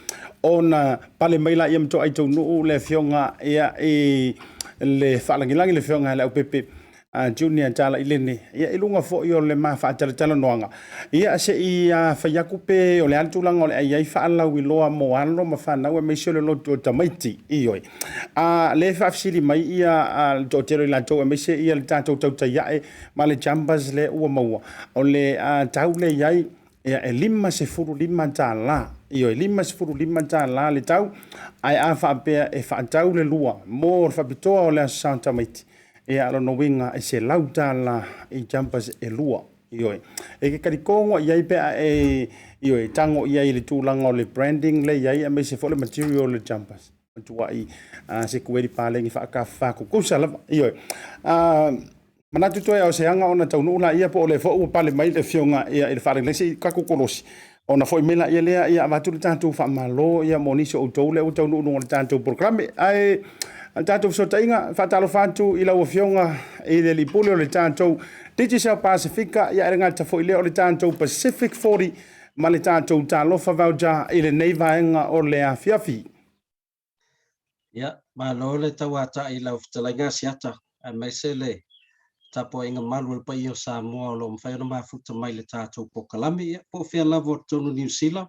ona pale mai la yam to ai to no le fionga ia e le falangilangi le fionga la Leaupepe junior tala Lene ia ilunga fo yo le ma fa tala noanga ia se ia fa yakupe o le altulanga o le ai fa la wiloa mo anlo ma fa na we me sele lo to tamaiti ioi le fa fsili mai ia to tero la to me se ia tato TAUTAI ia ma le jambas le ua maua o le taule ia ia e lima se furu lima tala ioi lima se furu lima tala le tau ai a fa pe e fa tau le lua mo fa bitoa o le santa maiti e alo no winga e se lauta la i jampas e lua ioi e ke karikongo iai pe e ioi tango iai le tūlanga o le branding le iai a me se fo le material le jampas tua i se kueri palengi wha kukusa lava ioi manatu toi au se anga ona taunu ula ia po le fo ua pale mai le fionga ia le wharengi le se kakukolosi ona foi mela ia lea ia avatu le tātou whamalo ia monisi o taule o taunu ununga le tātou programe ai tātou so tainga whatalo whatu i lau fionga i le lipule o le tātou Digital Pacifica ia erenga ta foi leo le tātou Pacific 40 ma le tātou tālofa vauja i le neivaenga o le afiafi. Ia, ma lo le tauata i lau fitalainga ASIATA a mai se le tapo inga malu le pai o Samoa o lo mwhai ona mafuta mai le tātou pokalami ia po fia lavo o tonu New Zealand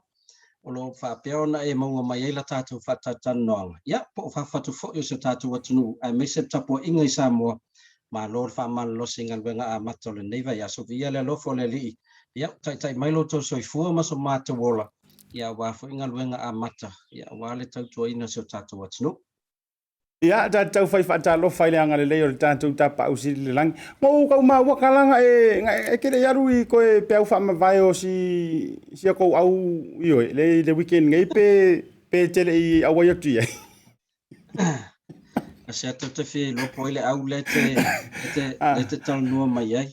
o lo whapea ona e maunga mai eila tātou whatatana noanga. Ia, po whawhatu fo i o se tātou atunu a mai se tapo inga i Samoa ma lo le whamana lo singa luenga a mata o le neiva ia so via le lofo le lii. Ia, tai mai lo tau soifua ma so mata wola. Ia, wafo inga luenga a mata. Ia, wale tau tua ina se o tātou atunu. Ia tātou whai whaatalo whai leanga le leo le tātou tapa au si le langi. Ngau kau maa wakalanga e kere yaru i koe peau whaama vai o si a kou au ioi. Le weekend ngai pe tele i awai atu iai. A se atu te whi lopo ile au le te talanua mai ai.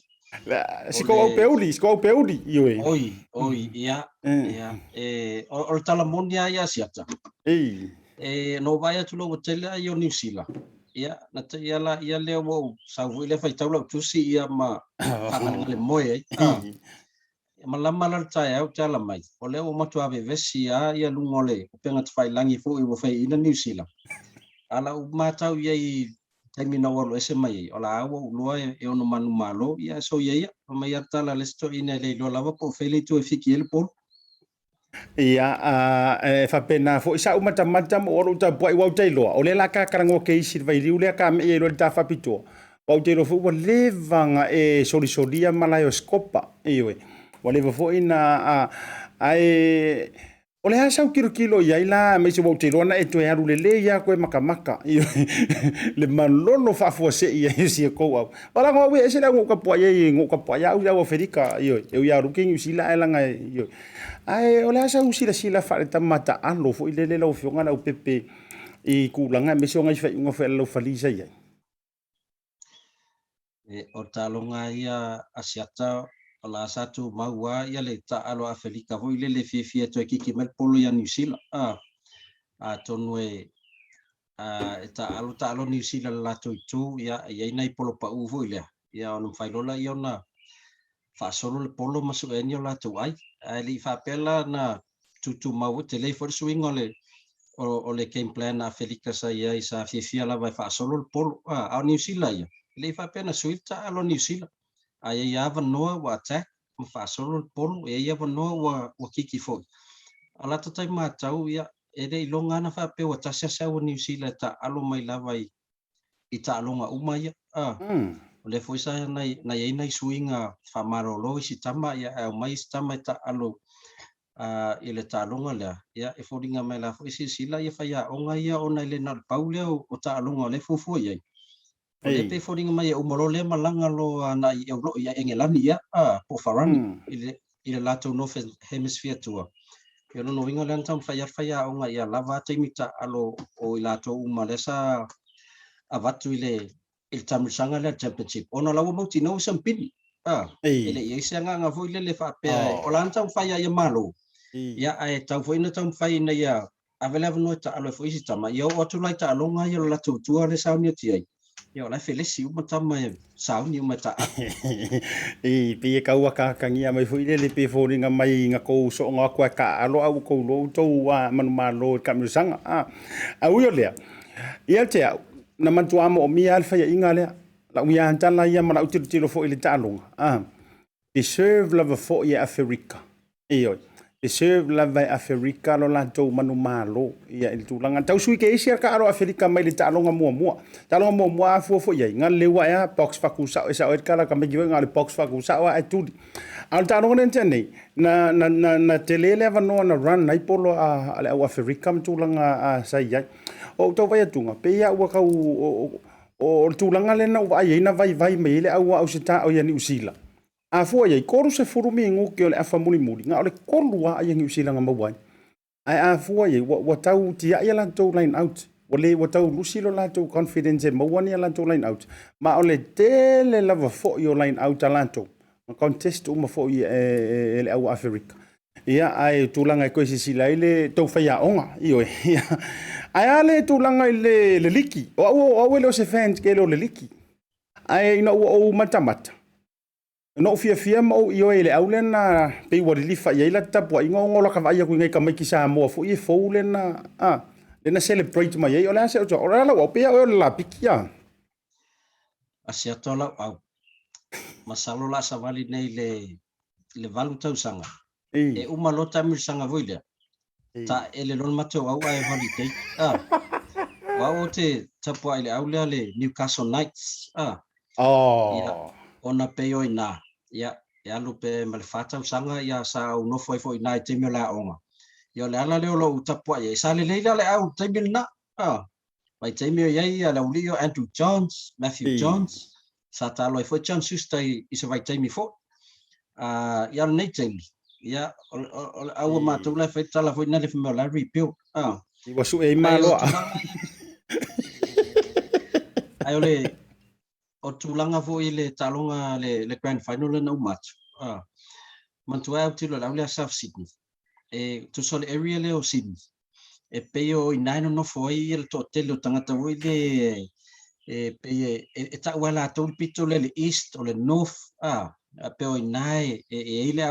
Siko peuli ioi. Oi, ia. O talamonia ia siata. No vai atu lo hotel ia New Zealand. Ia, na te ia leo mo sa le fai tau tu si ia ma whanganga le moe ai. Malama la tai au tala mai. O leo matu ave vesi ia lungole. Penga te fai langi fo i wo fai ina New Zealand. Ala u matau ia i taimina walo ese mai. Ola awa ulua e ono manu malo ia so ia. O mai atala le sto ina le lo lava po fele tu e fiki ele po. Ia fa pena fo isa uma tamata mo oro ta boi wa tailo o le la ka karango ke isi vai riu le ka me e lo ta fa pito wa tailo fo wa levanga e solisodia malayo skopa iwe wa leva fo ina ai o le hasa kilo ia ila me se wa tailo na e to ya rule le ya ko maka iwe le malolo fa fo se ia si ko wa wala ngo we se la ngo ka po ya u ya wa ferika iwe eu ya ruking usila ela nga iwe ai o le asa usila fa le tamata alo fo ile le lo fionga na Leaupepe I kulanga me so ngai fa unga fa lo falisa ia o talonga ia ASIATA o la satu maua ia le ta alo Afrika vo ile le fifia to ki mel polo ia New Zealand a tonu e ta alo New Zealand la to tu ia nei polo pa u vo ile ia on fai lola ia na fa solo le polo masu enio la to ai li fa pela na tu mau te le for swing o le game plan Afrika sa ia sa fifia la vai fa solo le polo a New Zealand ia le fa pena suita alo New Zealand ai ia va no wa attack fa solo le polo ia va no wa kiki fo ala to tai ma tau ia e dei longa na fa pe wa tasa sa o New Zealand ta alo mai la vai I ta longa uma ia o le foi sa na ia swinga fa marolo si tama ia mai tama ta alo ile ta longa la ia e fodinga mai la foi si sila ia fa ia onga ia ona ile na paule o ta longa le fufu ia o le pe fodinga mai o molo le malanga lo na ia lo ia engelani ia po farani ile lato northern hemisphere tour yo no winga le tam fa ia onga ia lava taimita alo o ilato umalesa avatu ile il tamsanga le championship ona lawa mauti no sampini ile ia sanga nga foi le fa pe o lan tam fa ia malo ia ai tau foi na tam fa ina ia avela no ta alo foi si tama yo o tu lai ta longa ia la tu le sauni ti ai yo la felisi uma tama sauni uma ta pe ka wa ka kangia mai foi le pe foringa mai nga ko so nga kwa ka alo au ko lo to wa man malo ka mi sanga au yo le ia te na mantuama o mia alfa ya inga le la uia antala ia mana utilo fo ile talonga deserve love fo ia Afrika io deserve love Afrika lo la to manu malo ia il tulanga tau sui ke isia ka aro Afrika mai le talonga mo fo ia nga lewa ya box fakusa esa o kala ka me nga le box fakusa wa atudi al talonga nene na telele va no na run nai polo a Afrika tulanga sa ia o to vai tunga pe ia wa ka o tulanga le na vai ina vai me le au se ta o ia New Zealand a fo ia koru se furumi ngo ke le afa muli nga le koru wa ia New Zealand ma wai ai a fo ia wa tau ti ia la to line out wale wa tau lusilo la to confidence ma wani la to line out ma o le tele lava fo yo line out alanto ma contest uma fo ia le au Africa ia ai tulanga ko si sila ile to fa ia onga io ia ai ale tulanga ile le liki o le se fans ke le liki ai no o matamata no fia mo io ile aulena pe wa lifa ia ila tapo ingo la ka vai ku ngai ka mai ki sa mo fo i fo lena lena celebrate mai ia ola se o la o pe o la pikia ASIATA la au masalo la savali nei le valu tau sanga e uma lota mi sanga voile ta ele lon mato au ai holiday wa o te tapo ile aule le Newcastle Knights ona pe yo ina ya lupe malfata sanga ya sa no foi na te mi la onga yo le ala le lo tapo ya sa le le au te mi na vai te mi ya la ulio Andrew Jones Matthew Jones sa ta lo foi chan sustai is vai te mi fo ya nei te ya au ma tu la feta la foi na le mi la rebuild i wasu e malo ayo le o tulanga vo ile talonga le grand final na umat mantua au tilo la ule South Sydney to sol area le o Sydney peo inaino no foi il to telo tangata vo ile pe ta wala to pito le east o le north peo inai ile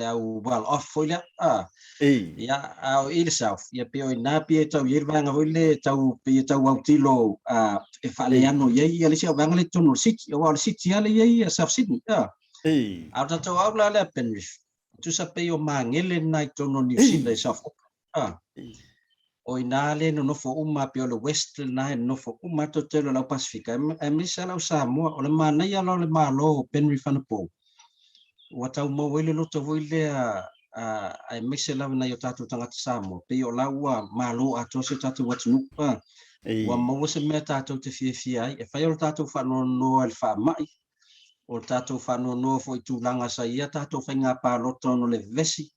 au bal off foi la ya au il south ya peo ina pie tau yirvanga ile tau pie tau au tilo faleano ye ale se vanga le tono city o al city ale ye South Sydney au tau au la Penrith tu sa peo mangele nai tono New Zealand South o inale no fo uma pio le west na no fo uma to telo la Pacifica mi sala Samoa o le mana ya lo le malo Penrith ana po wa tau mo wele lo to wele ai mix la na yo tatu tanga Samoa pe yo la wa malo ato se tatu watnu wa mo se meta to te fia ai e fa yo tatu fa no al fa mai o tatu fa no fo tu langa sa ia tatu fa nga pa lo to no le vesi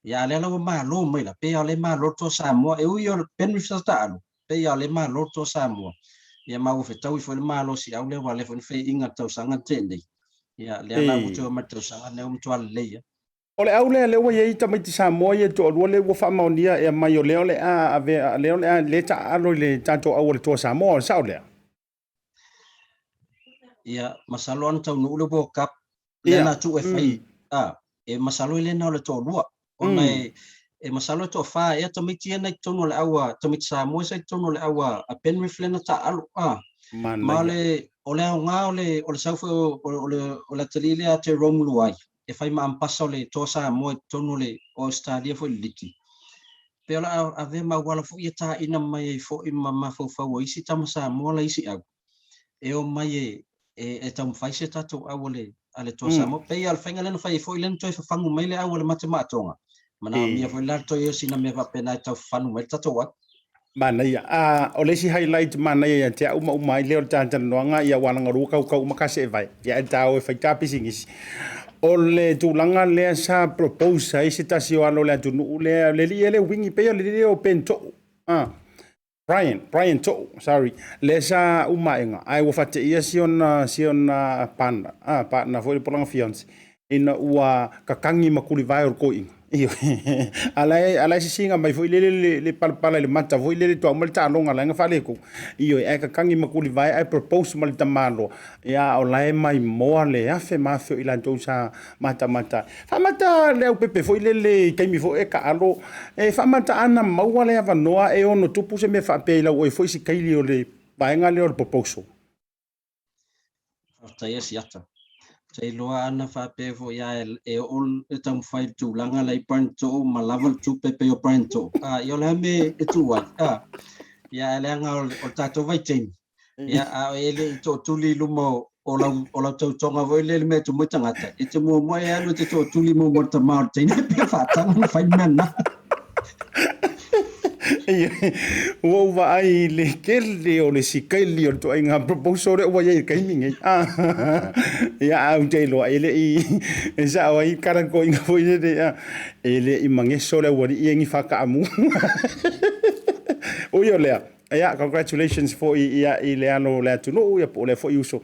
ya le la malo mai la pe yo le malo to Samoa e yo Penrith ta alu pe yo le malo to Samoa ya ma fe tau fo le malo si au le wa le fo fe inga tau sanga tende ya le la uto ma tau sanga ne to le ya ole au le wa ye tamai ti Samoa ye to le wa fa maonia e mai ole ole le ta alo le tanto au le to Samoa sa ole ya masalon tau no le World Cup le na tu fai e masalo le na le to lua ona e masalo to fa e tamai ti na to no le awa tamai Samoa sai to no le awa a Penrith le na ta alo ma le ole nga ole sau ole tele a te rom luai e fai ma ampasa le to Samoa to no le Australia fo liti pe ola ave ma wala fo ia ina mai fo i mama fo fo isi tama Samoa la isi au e o mai e tam fai se tato awole ale to Samoa pe al fenga le no fai fo ile to fa fangu mai le awole matema tonga mana mia fo la to yo sina me va pena ta fanu mai tato wa mana ia ole si highlight mana ia te uma ile o tanta noanga ia wana ngaru kau makase vai ia tau e fai tapisingis ole tulanga le sa propose ai se tasi o alo le tunu le wingi pe le o pento Brian to sorry le sa umaenga ai wo fate ia sion panda partner foi polanga fiance ina ua kakangi makuli vai o ko iyo alai singa mai foi le palpala le mata foi le to mal ta longa la fale ko iyo e kakangi makuli vai ai propose mal tamalo ya olai mai mo le afe mafio ila to sa mata fa mata Leaupepe foi le kaimi foi e ka alo e fa mata ana mau le ava noa e ono tupu se me fa pe la o foi si kaili o le vaenga le o proposal ASIATA te loa ana fa pe vo ya e on e tam fai tu langa lai panto ma level tu pepe o panto yo la me e tu wa ya le nga o tato vai tem ya ele to tuli lumo o la to tonga vo le me tu mo tangata e te mo ya no te to tuli mo morta marte ne pe fa tanga fai mena wo vai le kele o le sikeli o to inga proposal o ye kaiming ya au te lo ele i sa o i karan ko inga foi de ele i mangeso le wori i ngi faka amu o yo le ya congratulations for i le ano le tu no ya po le fo uso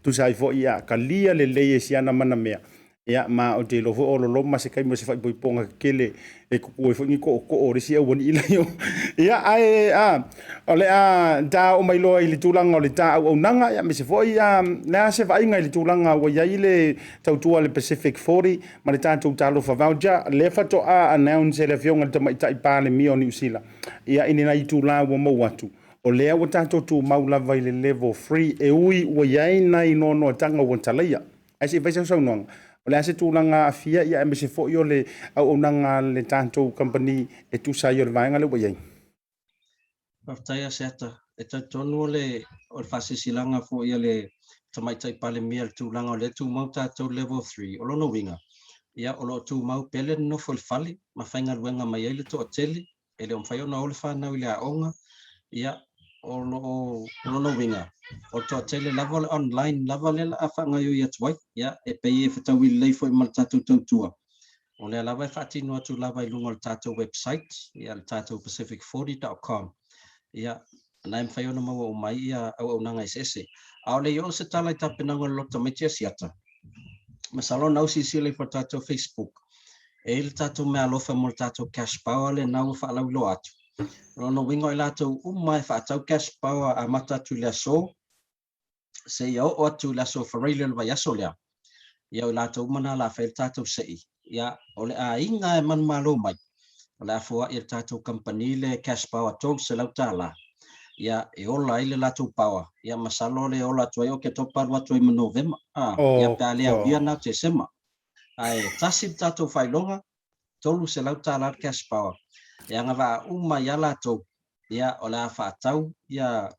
tu sai fo ya kalia le le siana mana mea ya ma o te lo fo lo ma se kai mo se fa boi ponga kele e ko fo ni ko o re sia woni ila yo ya ai ole da o mai lo i le tulanga o le ta o nanga ya me se fo ya na se va inga i le tulanga o ya ile tautua le Pacific 40 ma le tanto talo fa vauja le fa to announce le fionga te mai tai pa le mi o New Zealand ya ina i tulanga o mo watu o lea o tanto tu maula vai le level 3 e ui o ya ina i no tanga o talaia ai se vai sa no ole ase tulanga afia ia me se fo yo le au nanga le tanto company e tu sa yo vainga le boyai Partai ASIATA e tonu le o fasisilanga fo ia le tamai tai pale mia tu langa le tu mau tato level 3 o lono winga ia o lo tu mau pele no fo fali ma fainga luenga mai ele to tele ele on faio na ole fa na ile aonga ia o lono winga o to tele level online level la afanga yo ia twai ia e pe e fata wi le fo mal tatu tua o le la vai Fatilua tu la vai lungo tato website ia tato pacific40.com ia nai mfai ona mau mai ia au nanga ese au le yo se tala tapenanga lo tamiti ASIATA masalo nau sisile for tato Facebook le tato me alofa mo tato cash power le nau fa lau lo atu no wingo ila to mai fa tau cash power a mata tu le so se yo o tu la so for real va yaso le ya la to mana la fa tato sei ya ole a inga man malo mai la fo il tato company le cash power to se lau tala ya e ola ile la tu power ya masalo le ola tu yo ke to par wa tu in November ya pa le via na te sema ai tasip tato fai longa tolu se lau tala cash power ya ngava ya la to ya ola fa tau ya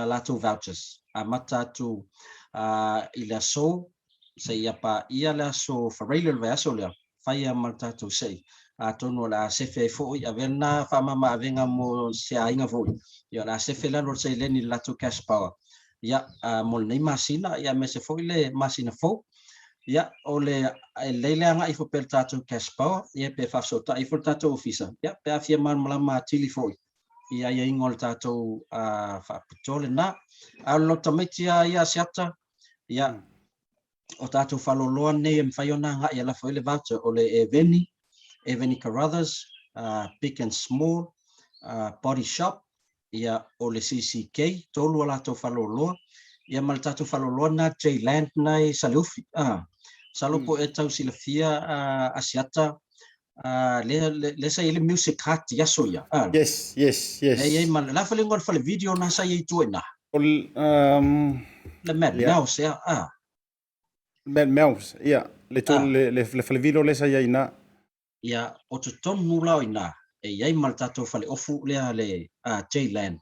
la tu vouchers amata tu ila so se ya pa ia la so for real vaso le fai amata tu sei tono la sefe fo ya vena fa mama venga mo se ainga fo ya la sefe la no se Lene la tu cash power ya mo nei masina ya me se fo le masina fo ya ole leile anga ifo per tato cash power ya pe fa so ta ifo tato officer ya pe afia man mala tili fo ya ingol tato fa pitole na lo tamiti ya ASIATA ya o tato faloloa nei mfaiona nga ya la fo le voucher ole Eveni Carruthers, Big and Small, Body Shop, ia ole CCK, tolu ala to faloloa, ia maltato faloloa na J-Land nai Salufi. Salopo e tau silafia ASIATA, le sa ile music hat yaso ia. Yes. Ei mal la fale ngol fale video na sa ye tuena. Le Mad Mouse ia. Mad Mouse, ia. Le fale video le sa ina. Ia o te tonu lau ina e iai maltato fale ofu lea le J-Land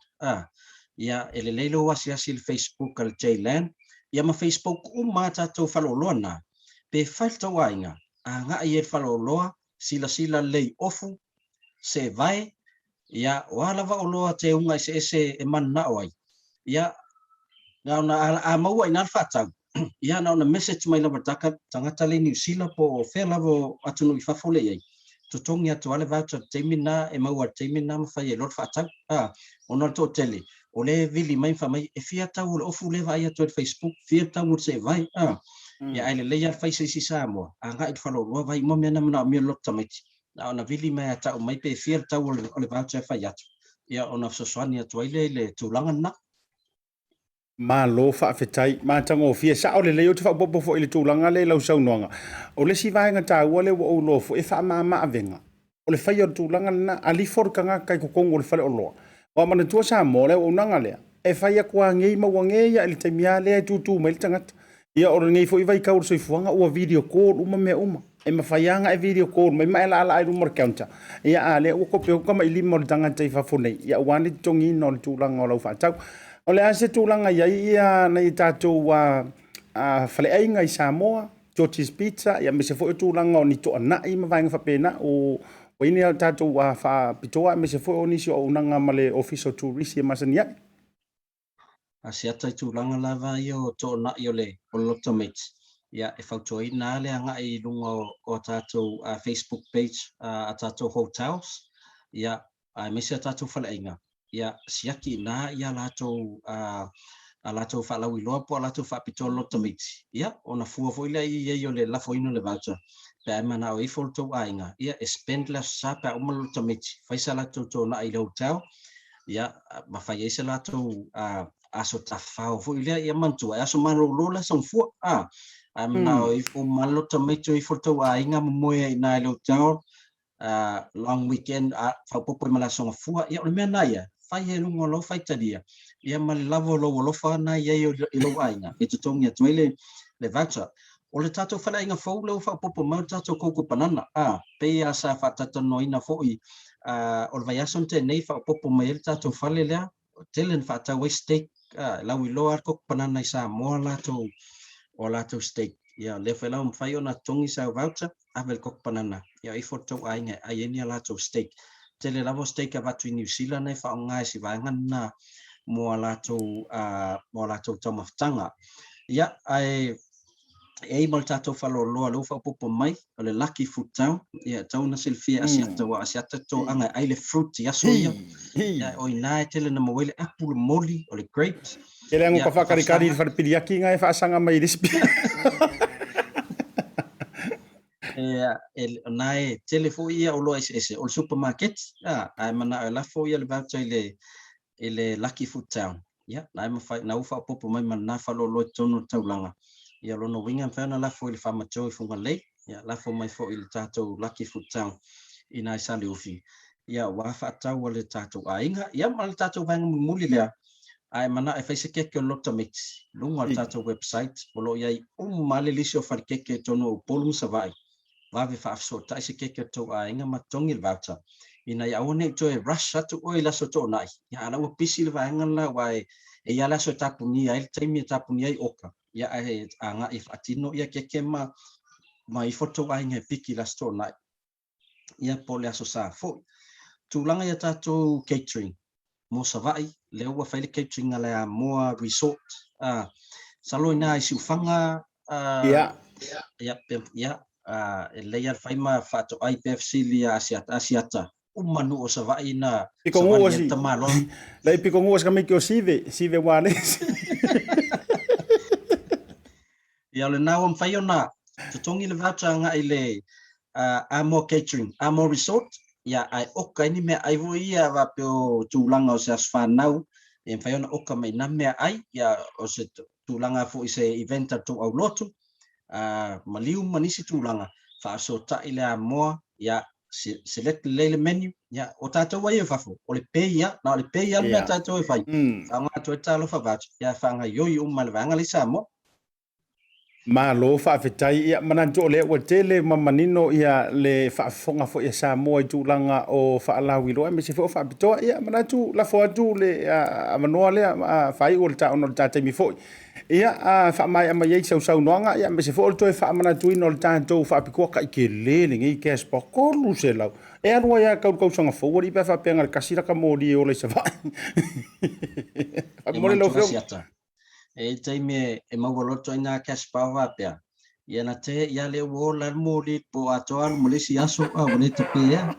ia ele leilo asiasi le Facebook al J-Land ia ma Facebook tato faloloa na pe faltau ainga nga i e faloloa sila lei ofu se vai ia wala va oloa te unga ese e manna oi ia na a maua ina fatau ia na ona message mai lava tangata le New Zealand po fe lavo atunu i fafole ai tutongi atu ale voucher temina e maua temina mafai e lot fatau ona to tele ole vili mai fa mai e fia tau le ofu le vai atu Facebook fia tau se vai ya ele le ya face si samo anga it falo lo vai mo mena na mi lot tamiti na ona vili mai atu mai pe fia tau ole voucher fa atu ya ona soswani atu le tulanga na malo fa fetai ma tango fia sa ole le yo te fa bobo fo ile tulanga le lau saunonga ole si vai nga ta ole wo lo fo e fa ma avenga ole fa yo tulanga na ali for kanga kai ko kongo le fa le olo wa mana tu sa mo le unanga le e fa ya kwa ngei ma wange ya ile temia le tu mel tangat ya ole ngei fo i vai ka so fuanga o video call uma me e ma fa yanga e video call mai ma ala ai rumor counter ya ale o ko pe ko ma ili mo tangata i fa fo nei ya wani tongi no tulanga lo fa tau ole ase tulanga ia na tatou fale ainga i Samoa George's Pizza ia me se fo tulanga o ni to na i ma vainga fa pena o ini tatou fa pitoa me se fo oni si o nanga male official tourist ia masania ASIATA tulanga lava io to na io le o lotomate ia e fautoi na le anga i lunga o tatou Facebook page a tatou hotels ia me se tatou fale ainga ia siaki na ia lato lato fa lawi lo po lato fa pitolo tomiti ia ona fua foi le ia yo le la foi no le voucher pe mana o ifol to ainga ia spend la sa pa o mo tomiti fa sa lato to na i hotel ia ma fa ia sa lato aso ta fa foi le ia mantu aso maro lo la son fu na o ifo malo tomiti ifol to ainga mo ia na i hotel long weekend fa popo mala son fu ia o me na ia fai he lungo lo fai tadia ia mal lavo lo fa na ia i lo ainga e tutongi atuele le voucher o le tato fala inga fo lo fa popo mau tato koko panana pe ia sa fa tato no ina fo i o le vaiason te nei fa popo mai tato fale lea telen fa ta steak la wi lo ar koko panana i sa mo lato o lato steak ia le fa la fai ona tongi sa voucher avel koko panana ia i foto ainga ai ni lato steak tele lavo steak avatu i New Zealand e fa ngai si vai ngana mo lato tamaftanga ia ai e mal tatou faloloa lo fa popo mai o le lucky fruit town ia tauna silfia asiata wa asiata to anga ai le fruit ia so ia ia o ina tele na mawele apple moli o le grapes Ele ang whakakarikari i wharepiriaki ngai whaasanga mai resipi. Nai tele fo ia o lo ese o supermarket ai mana la fo ia le voucher ile lucky fruit town ia nai mafai na ufa popo mai mana falolo tono taulanga ia lo no winga fa na la fo ile fama joy funga le ia la fo mai fo ile tato lucky fruit town ina sale ufi ia wa fa tau le tato ainga ia mal tato vanga muli le ai mana e faise ke lota mix lunga tato website bolo ia male lisio fa ke tono polum savai vave fa so ta se ke to ainga matongi voucher ina ia one to rush to oila so to nai ia la o pisi le vanga la wai e ia la so tapuni ai taimi tapuni ai oka ia ai anga if atino ia ke ma mai foto ainga piki la sto nai ia pole aso sa fo tulanga ia tato catering mo savai le ua faile catering ala moa resort salo ina isu fanga ia le ia faima fato IPFC lia asiata umanu o savai na savai tamalo le pikongo ska me kio sive wale ia le na on faiona totongi le voucher nga ile amo catering amo resort ia ai oka ni me ai voia va pe tulanga o se asfanau e faiona oka mai na me ai ia o se tulanga fo ise event to au lotu maliu manisi tulanga fa so ta ile amo ia select le menu ia o tato wa ia fafo o le peia na le peia me tato e fai fa nga to talo fa va ia fa nga yo mal vanga le samo ma lo fa fetai ia mananto le o tele mamanino ia le fa fonga fo ia sa mo i tulanga o fa la wilo me se fo fa bito ia manatu la fo tu le amanoa le fai o ta ono ta mi fo ia fa mai ama ye sau noanga ia me se fo to fa manatu ino ta to fa piko ka ke le ngi ke spo ko lu se la e anu ia ka sanga fo ri pa fa penga kasira ka mo di o le se va mo le lo e taime e mawaloto ina kaspawa pia yana te ya le wola moli po atoa molisi aso wone te pia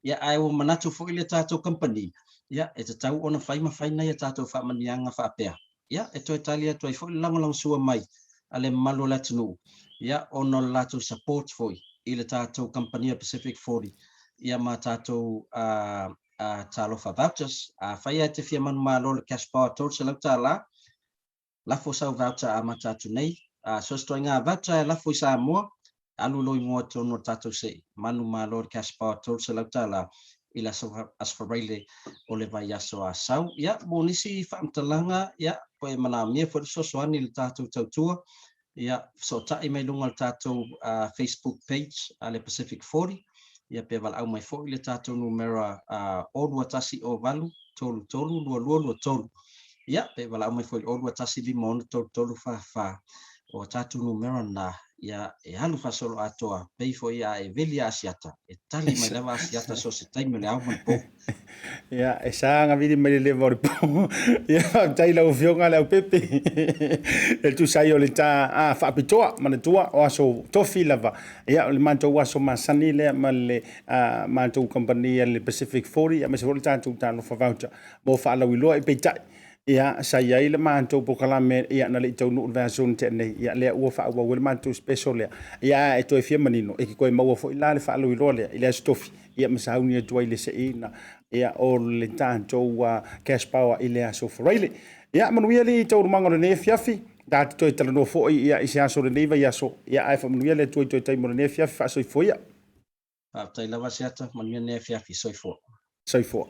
ya ai wo manatu fo ile tato company ya e tau ona faina ya tato fa manianga fa pia ya e to Italia to fo lang sua mai ale malo latunu ya ono latu support fo ile tato company Pacific 40 ya ma tato talo fa vouchers fa ya te fia man malo kaspawa to selata la fo sa voucher a matatu nei so stoinga voucher la fo sa mo alu loi mo to no tatu se manu malo kaspa to se la ila so asfarele o le vai aso a sau ya bonisi famtalanga ya po mana me fo so swani le tatu tautua ya so ta email lungal tatu Facebook page ale Pacific 40 ya pe val au mai fo le tatu numero o watasi o valu tolu lo tolu ia pe wala mai foi o tasi limon tolu fa o tatu numero na ia e halu fa solo atoa pe foi ia e velia asiata e tali mai lava asiata so se taime le au man po ia e sanga vidi mai le vor po ia tai la ufionga Leaupepe e tu sai o le ta fa pitoa mana tua o aso tofi lava ia le manto aso masani le male manto company le Pacific 40 ia me se vol tanto tano fa voucher mo fa la wilo e peitai ia sai ai le manto po kala me ia na le tau no version te nei ia le o fa o le manto special ia e to e fia manino e ko e mau fo ila le fa lo ile ile stofi ia me sa uni to ile se ina ia o le tanto cash power ile aso freile ia manu ia le tau mango le fiafi da to e talo no fo ia isi aso le neva ia so ia ai fa manu ia le to tai mo le fiafi fa so fo ia tai lava siata manu ne fiafi so fo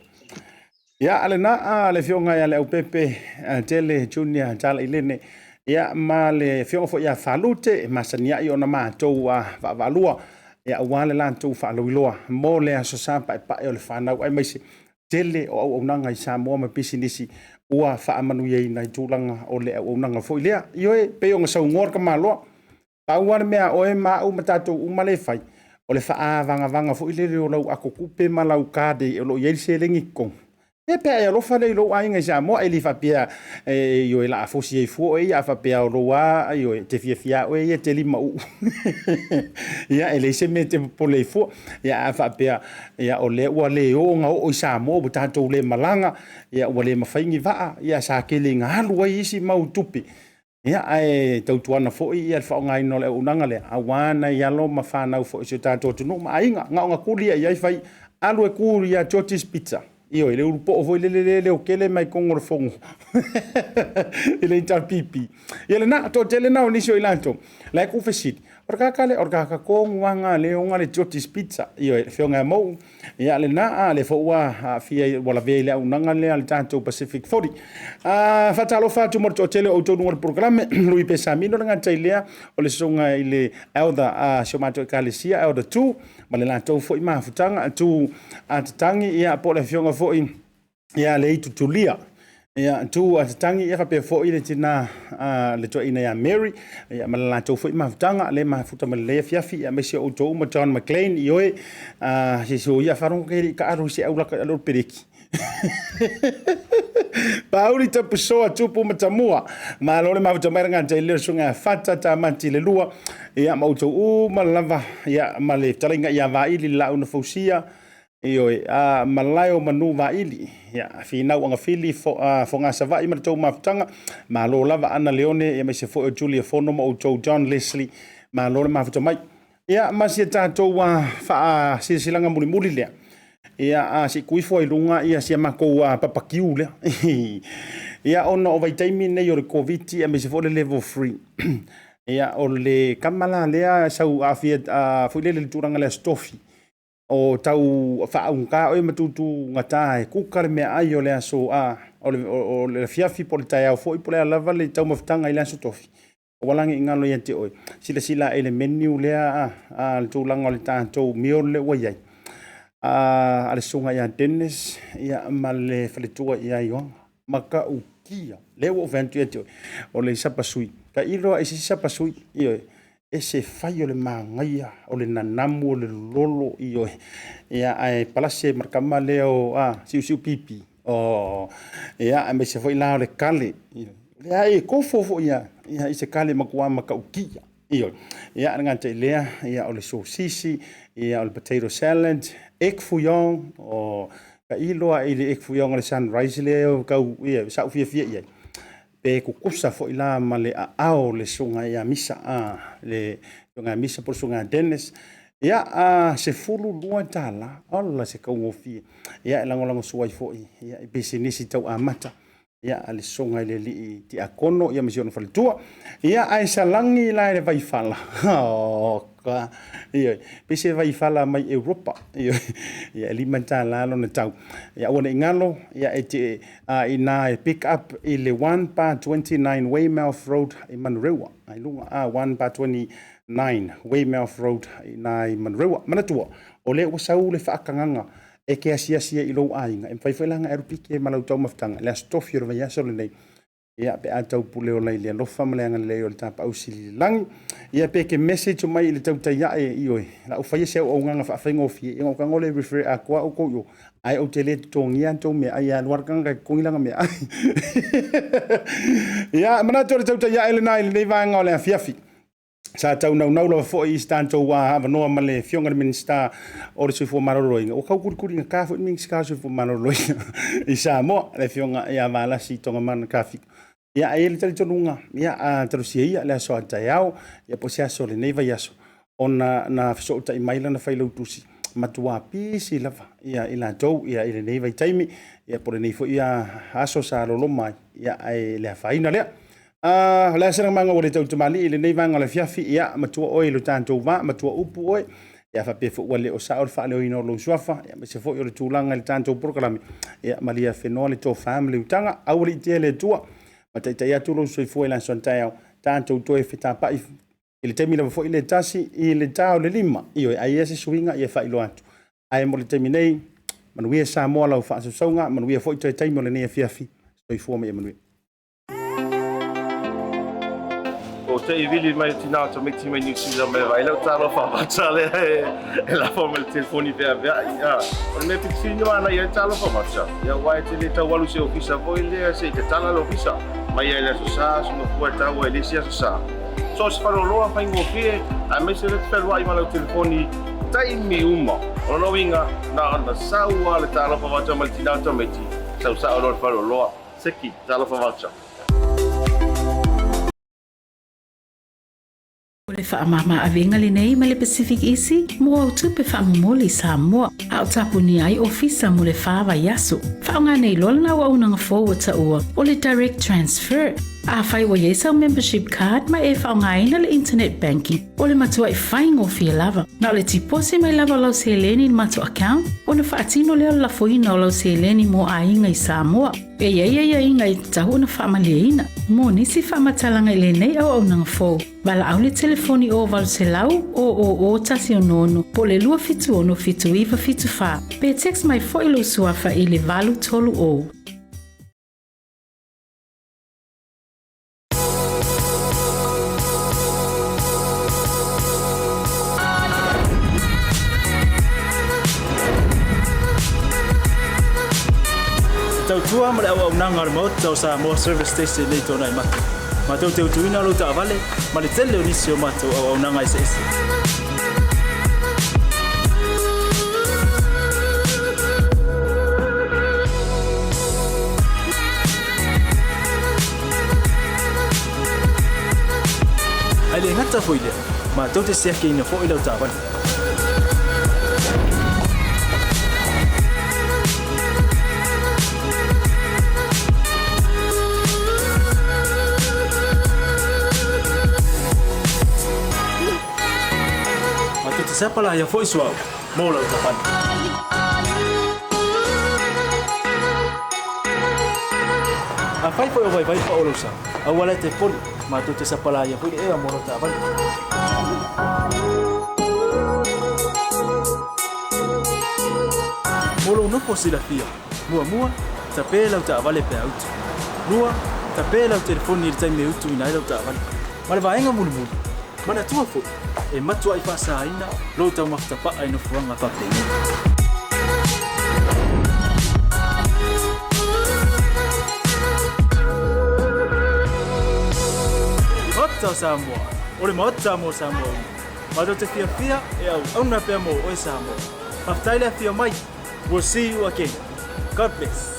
ia alena le fionga ia Leaupepe tele junior tala Lene ia ma le fionga fo ia falute masania i ona matou va valua ia wale lantou fa loiloa mo le aso sa pa o le fanau ai mai se tele o nanga i sa mo ma business ua fa manu ye na tulanga o le o nanga fo ile io e pe o sa ngor ka malo pa ua mea o e ma o matatou uma le fai o le fa vanga fo ile o lau ako kupe malau kade o lo ye se lengi ko pe lo fa le lo ai ngai sa mo e li fa pia yo la fo si fo e fa pia lo wa yo te fia o e te lima u ya ele se mete po le fo ya fa pia ya o le wa le o nga o sa mo bu ta to le malanga ya o le mafaingi va ya sa ke le nga lu ai si mau tupi ya ai tau tuana fo ia fa ngai no le unanga le awana ya lo mafana fo se ta to no ma inga nga kulia ya fai alu e kulia chotis pizza io ele upo foi le o kele mai con o fongo ele intar pipi ele na to tele na oni so ilanto la ku fesit orga ka ko wanga le onga le chotis pizza io fe nga mo ya le na le fo wa fia wala vele unanga le al tanto Pacific 40 fatalo fatu morto tele o to no programme lui pesamino nga tailea o le songa ile elda somato kalesia elda 2 ma le la to foi ma futanga tu atatangi ya po le fionga foi ya le tutulia ya tu atatangi ya pe foi le tina le to ina ya Mary ya ma la to foi ma futanga le ma futa ma le fiafi ya mesi o to ma John McLean ioe so ya faron ke ka aru se aula ka lo periki Pauli te pessoa tupu matamua ma lole ma tamai nga te le sunga fata ta manti le lua ya mauto ma lava ya ma le taringa ya va ili la una fosia io malayo manu va ili ya fina wanga fili fo nga sava ima to ma tanga ma lo lava ana leone ya me se fo Julia Fono ma o John Leslie ma lole ma tamai ya ma se tato wa fa silanga muli le ia si kui foi lunga ia si mako papakiu le ia ono o vai taimi nei o le covid ia me se fo le level 3 ia o le kamala lea sau afia foi le turanga le stofi o tau fa unka o matutu ngata e kukar me ai o le aso o le fiafi por tai foi por lava le tau maftanga ile stofi o walangi ngalo ia te oi sila ele menu lea le tulanga le tanto mio le wai ale sunga ya Dennis ya male Faletua ya yo maka ukia lewo ventu eto o le sapasui ka ilo ese sapasui yo ese fayo le mangaya o le nanamu le lolo yo ya ai palase markama leo siu pipi o ya me se foi la le kale ya e kofo ya ese kale makwa maka ukia yo ya ngante lea ya o le sosisi ya o le potato salad ek fuyong o ka iloa ile ek fuyong le sunrise le ka ia sa fia ia pe ku kusa fo ila male ao le sunga ya misa le sunga misa por sunga Dennis ya se fulu lua tala alla se ka ngofi ya lango suai fo ya business tau amata ya ale sunga le li ti akono ya mission Faletua ya ai salangi la le vai fala ka ia pese vai fala mai Europa ia alimenta la no na tau ia ona ingalo ia ete ina pick up ile 1 pa 29 Weymouth Road in Manrewa ai lunga 1 pa 29 Weymouth Road ina Manrewa manatua ole wasau le fakanganga e ke asia i lo ainga en faifalanga erupike malau tau maftanga la stofio va ya solo nei ia pe atau pule o lai le lo famaleanga le o tapa ausili lang ia pe ke message mai le tau tai e io la o faia se o nganga fa faingo fi e ngo ngole refer a kwa o ko yo ai o tele tongia to me ai alwar kanga ko ilanga me ai ia mana to tau tai ele nai le va ngole fiafi sa tau nau la fo i stanto wa ha no male fionga minista o le fo maroroinga o kau kuri ka fo ming ska fo maroroinga i sa mo le fionga ia vala si tonga man kafi ia ele tali tonunga ia trosia le so taiao ia posia so le neva yaso ona na so tai maila na failo tusi matua pisi lava ia ila tou ia ile neva taimi ia por nei fo ia aso sa lo mai ia ai le faina le la sera manga o le tau tamali le nei vanga le fiafi ia matua oi lo tanto va matua upu oi ia fa pe fo wale o sa o fa le ino lo swafa ia me se fo o le tulanga le tanto programi ia malia fenole to family utanga au le tele tua matai tai atu lo so fo la sontaio tanto to e fita pa ile temi le fo ile tasi ile tao le lima io ai ese swinga ia fa ilo atu ai mo le terminei manuia sa mo la fa so songa manuia fo to tai mo le nei fiafi so fo me manuia te vili mai tina to make team New Zealand me vai Leaupepe Talai e la forma del telefoni per avea on me pixinho ana ia talo fa marcha ia vai te le tawalu se ofisa voi le se te tala lo ofisa mai ia le sa so mo ta wa le sia sa so se fa lo fa ingo fie a me se le per vai ma le telefoni tai mi uma ono winga na ana sa wa le talo fa marcha mal tina to meti sa lo fa lo seki talo fa marcha O le whaamama awenga Lene ma le Pacific Isi, mo au tupe whaamumoli Samoa, a o tapuni ai ofisa mo le Vai Yasu. Whaonga nei lolna wa unanga forward ta ua, o le direct transfer. A whai wa yesa membership card ma e whaonga ina le internet banking, o le matua i whaingo fia lava. Na o le tipose mai lava lau se Lene matua account, o na whaatino leo la foina o lau se Lene mo a inga i Samoa. E ia inga i tahu na whaamalia ina. Mo nisi whaamatalanga i Lene au nanga fo. Wala au le telefoni o valu se lau o tasi o nono. Po le lua fitu ono fitu iwa fitu wha. Pe text mai fo ilo suafa i le valu tolu o. Tautua ma le au nanga remote tau sa mo service station nei tona i maki. Ma tau te utuina lo ta vale, ma le tele o nisi o mato au nanga ese ese. Ai le ngata foile, ma tau te seke ina fo i lau ta vale. Siapa lah yang voice wow, mau lah ucapan. Apa itu yang vai pa ulusa? Awalnya telepon, matu te siapa lah yang voice mau lah ucapan. Mulu no posila fia, mua tapi lah ucapan le peaut. Mua tapi lah telefon ni time meut tu inai lah ucapan. Malah baenga mulu. Mana tua fo? E matua I whasa aina, lo tau makitapa ai no fuanga whapengi. Hota Samoa, ore mahota mo Samoa. Mato te fia e au na pea mo o Samoa. Haftaile fia mai, we'll see you again. God bless.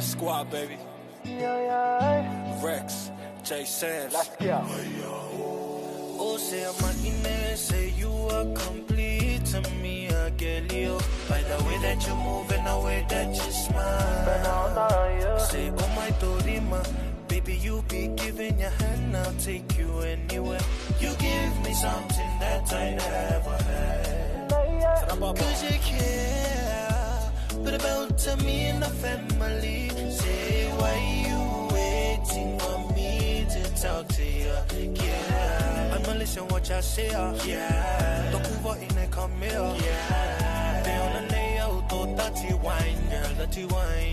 Squad, baby. Rex, J Sands. Let's go. Oh, say I'm Martinez, say you are complete to me, I get you. By the way that you move and the way that you smile. Say, oh my Dorima, baby, you be giving your hand, I'll take you anywhere. You give me something that I never had. Cause you care, but about to me and the family. Say, why you waiting on me to talk to you? Yeah, I'ma listen what y'all say. Yeah, don't move in and come here. Yeah, they on the layout, dirty wine, girl, dirty wine.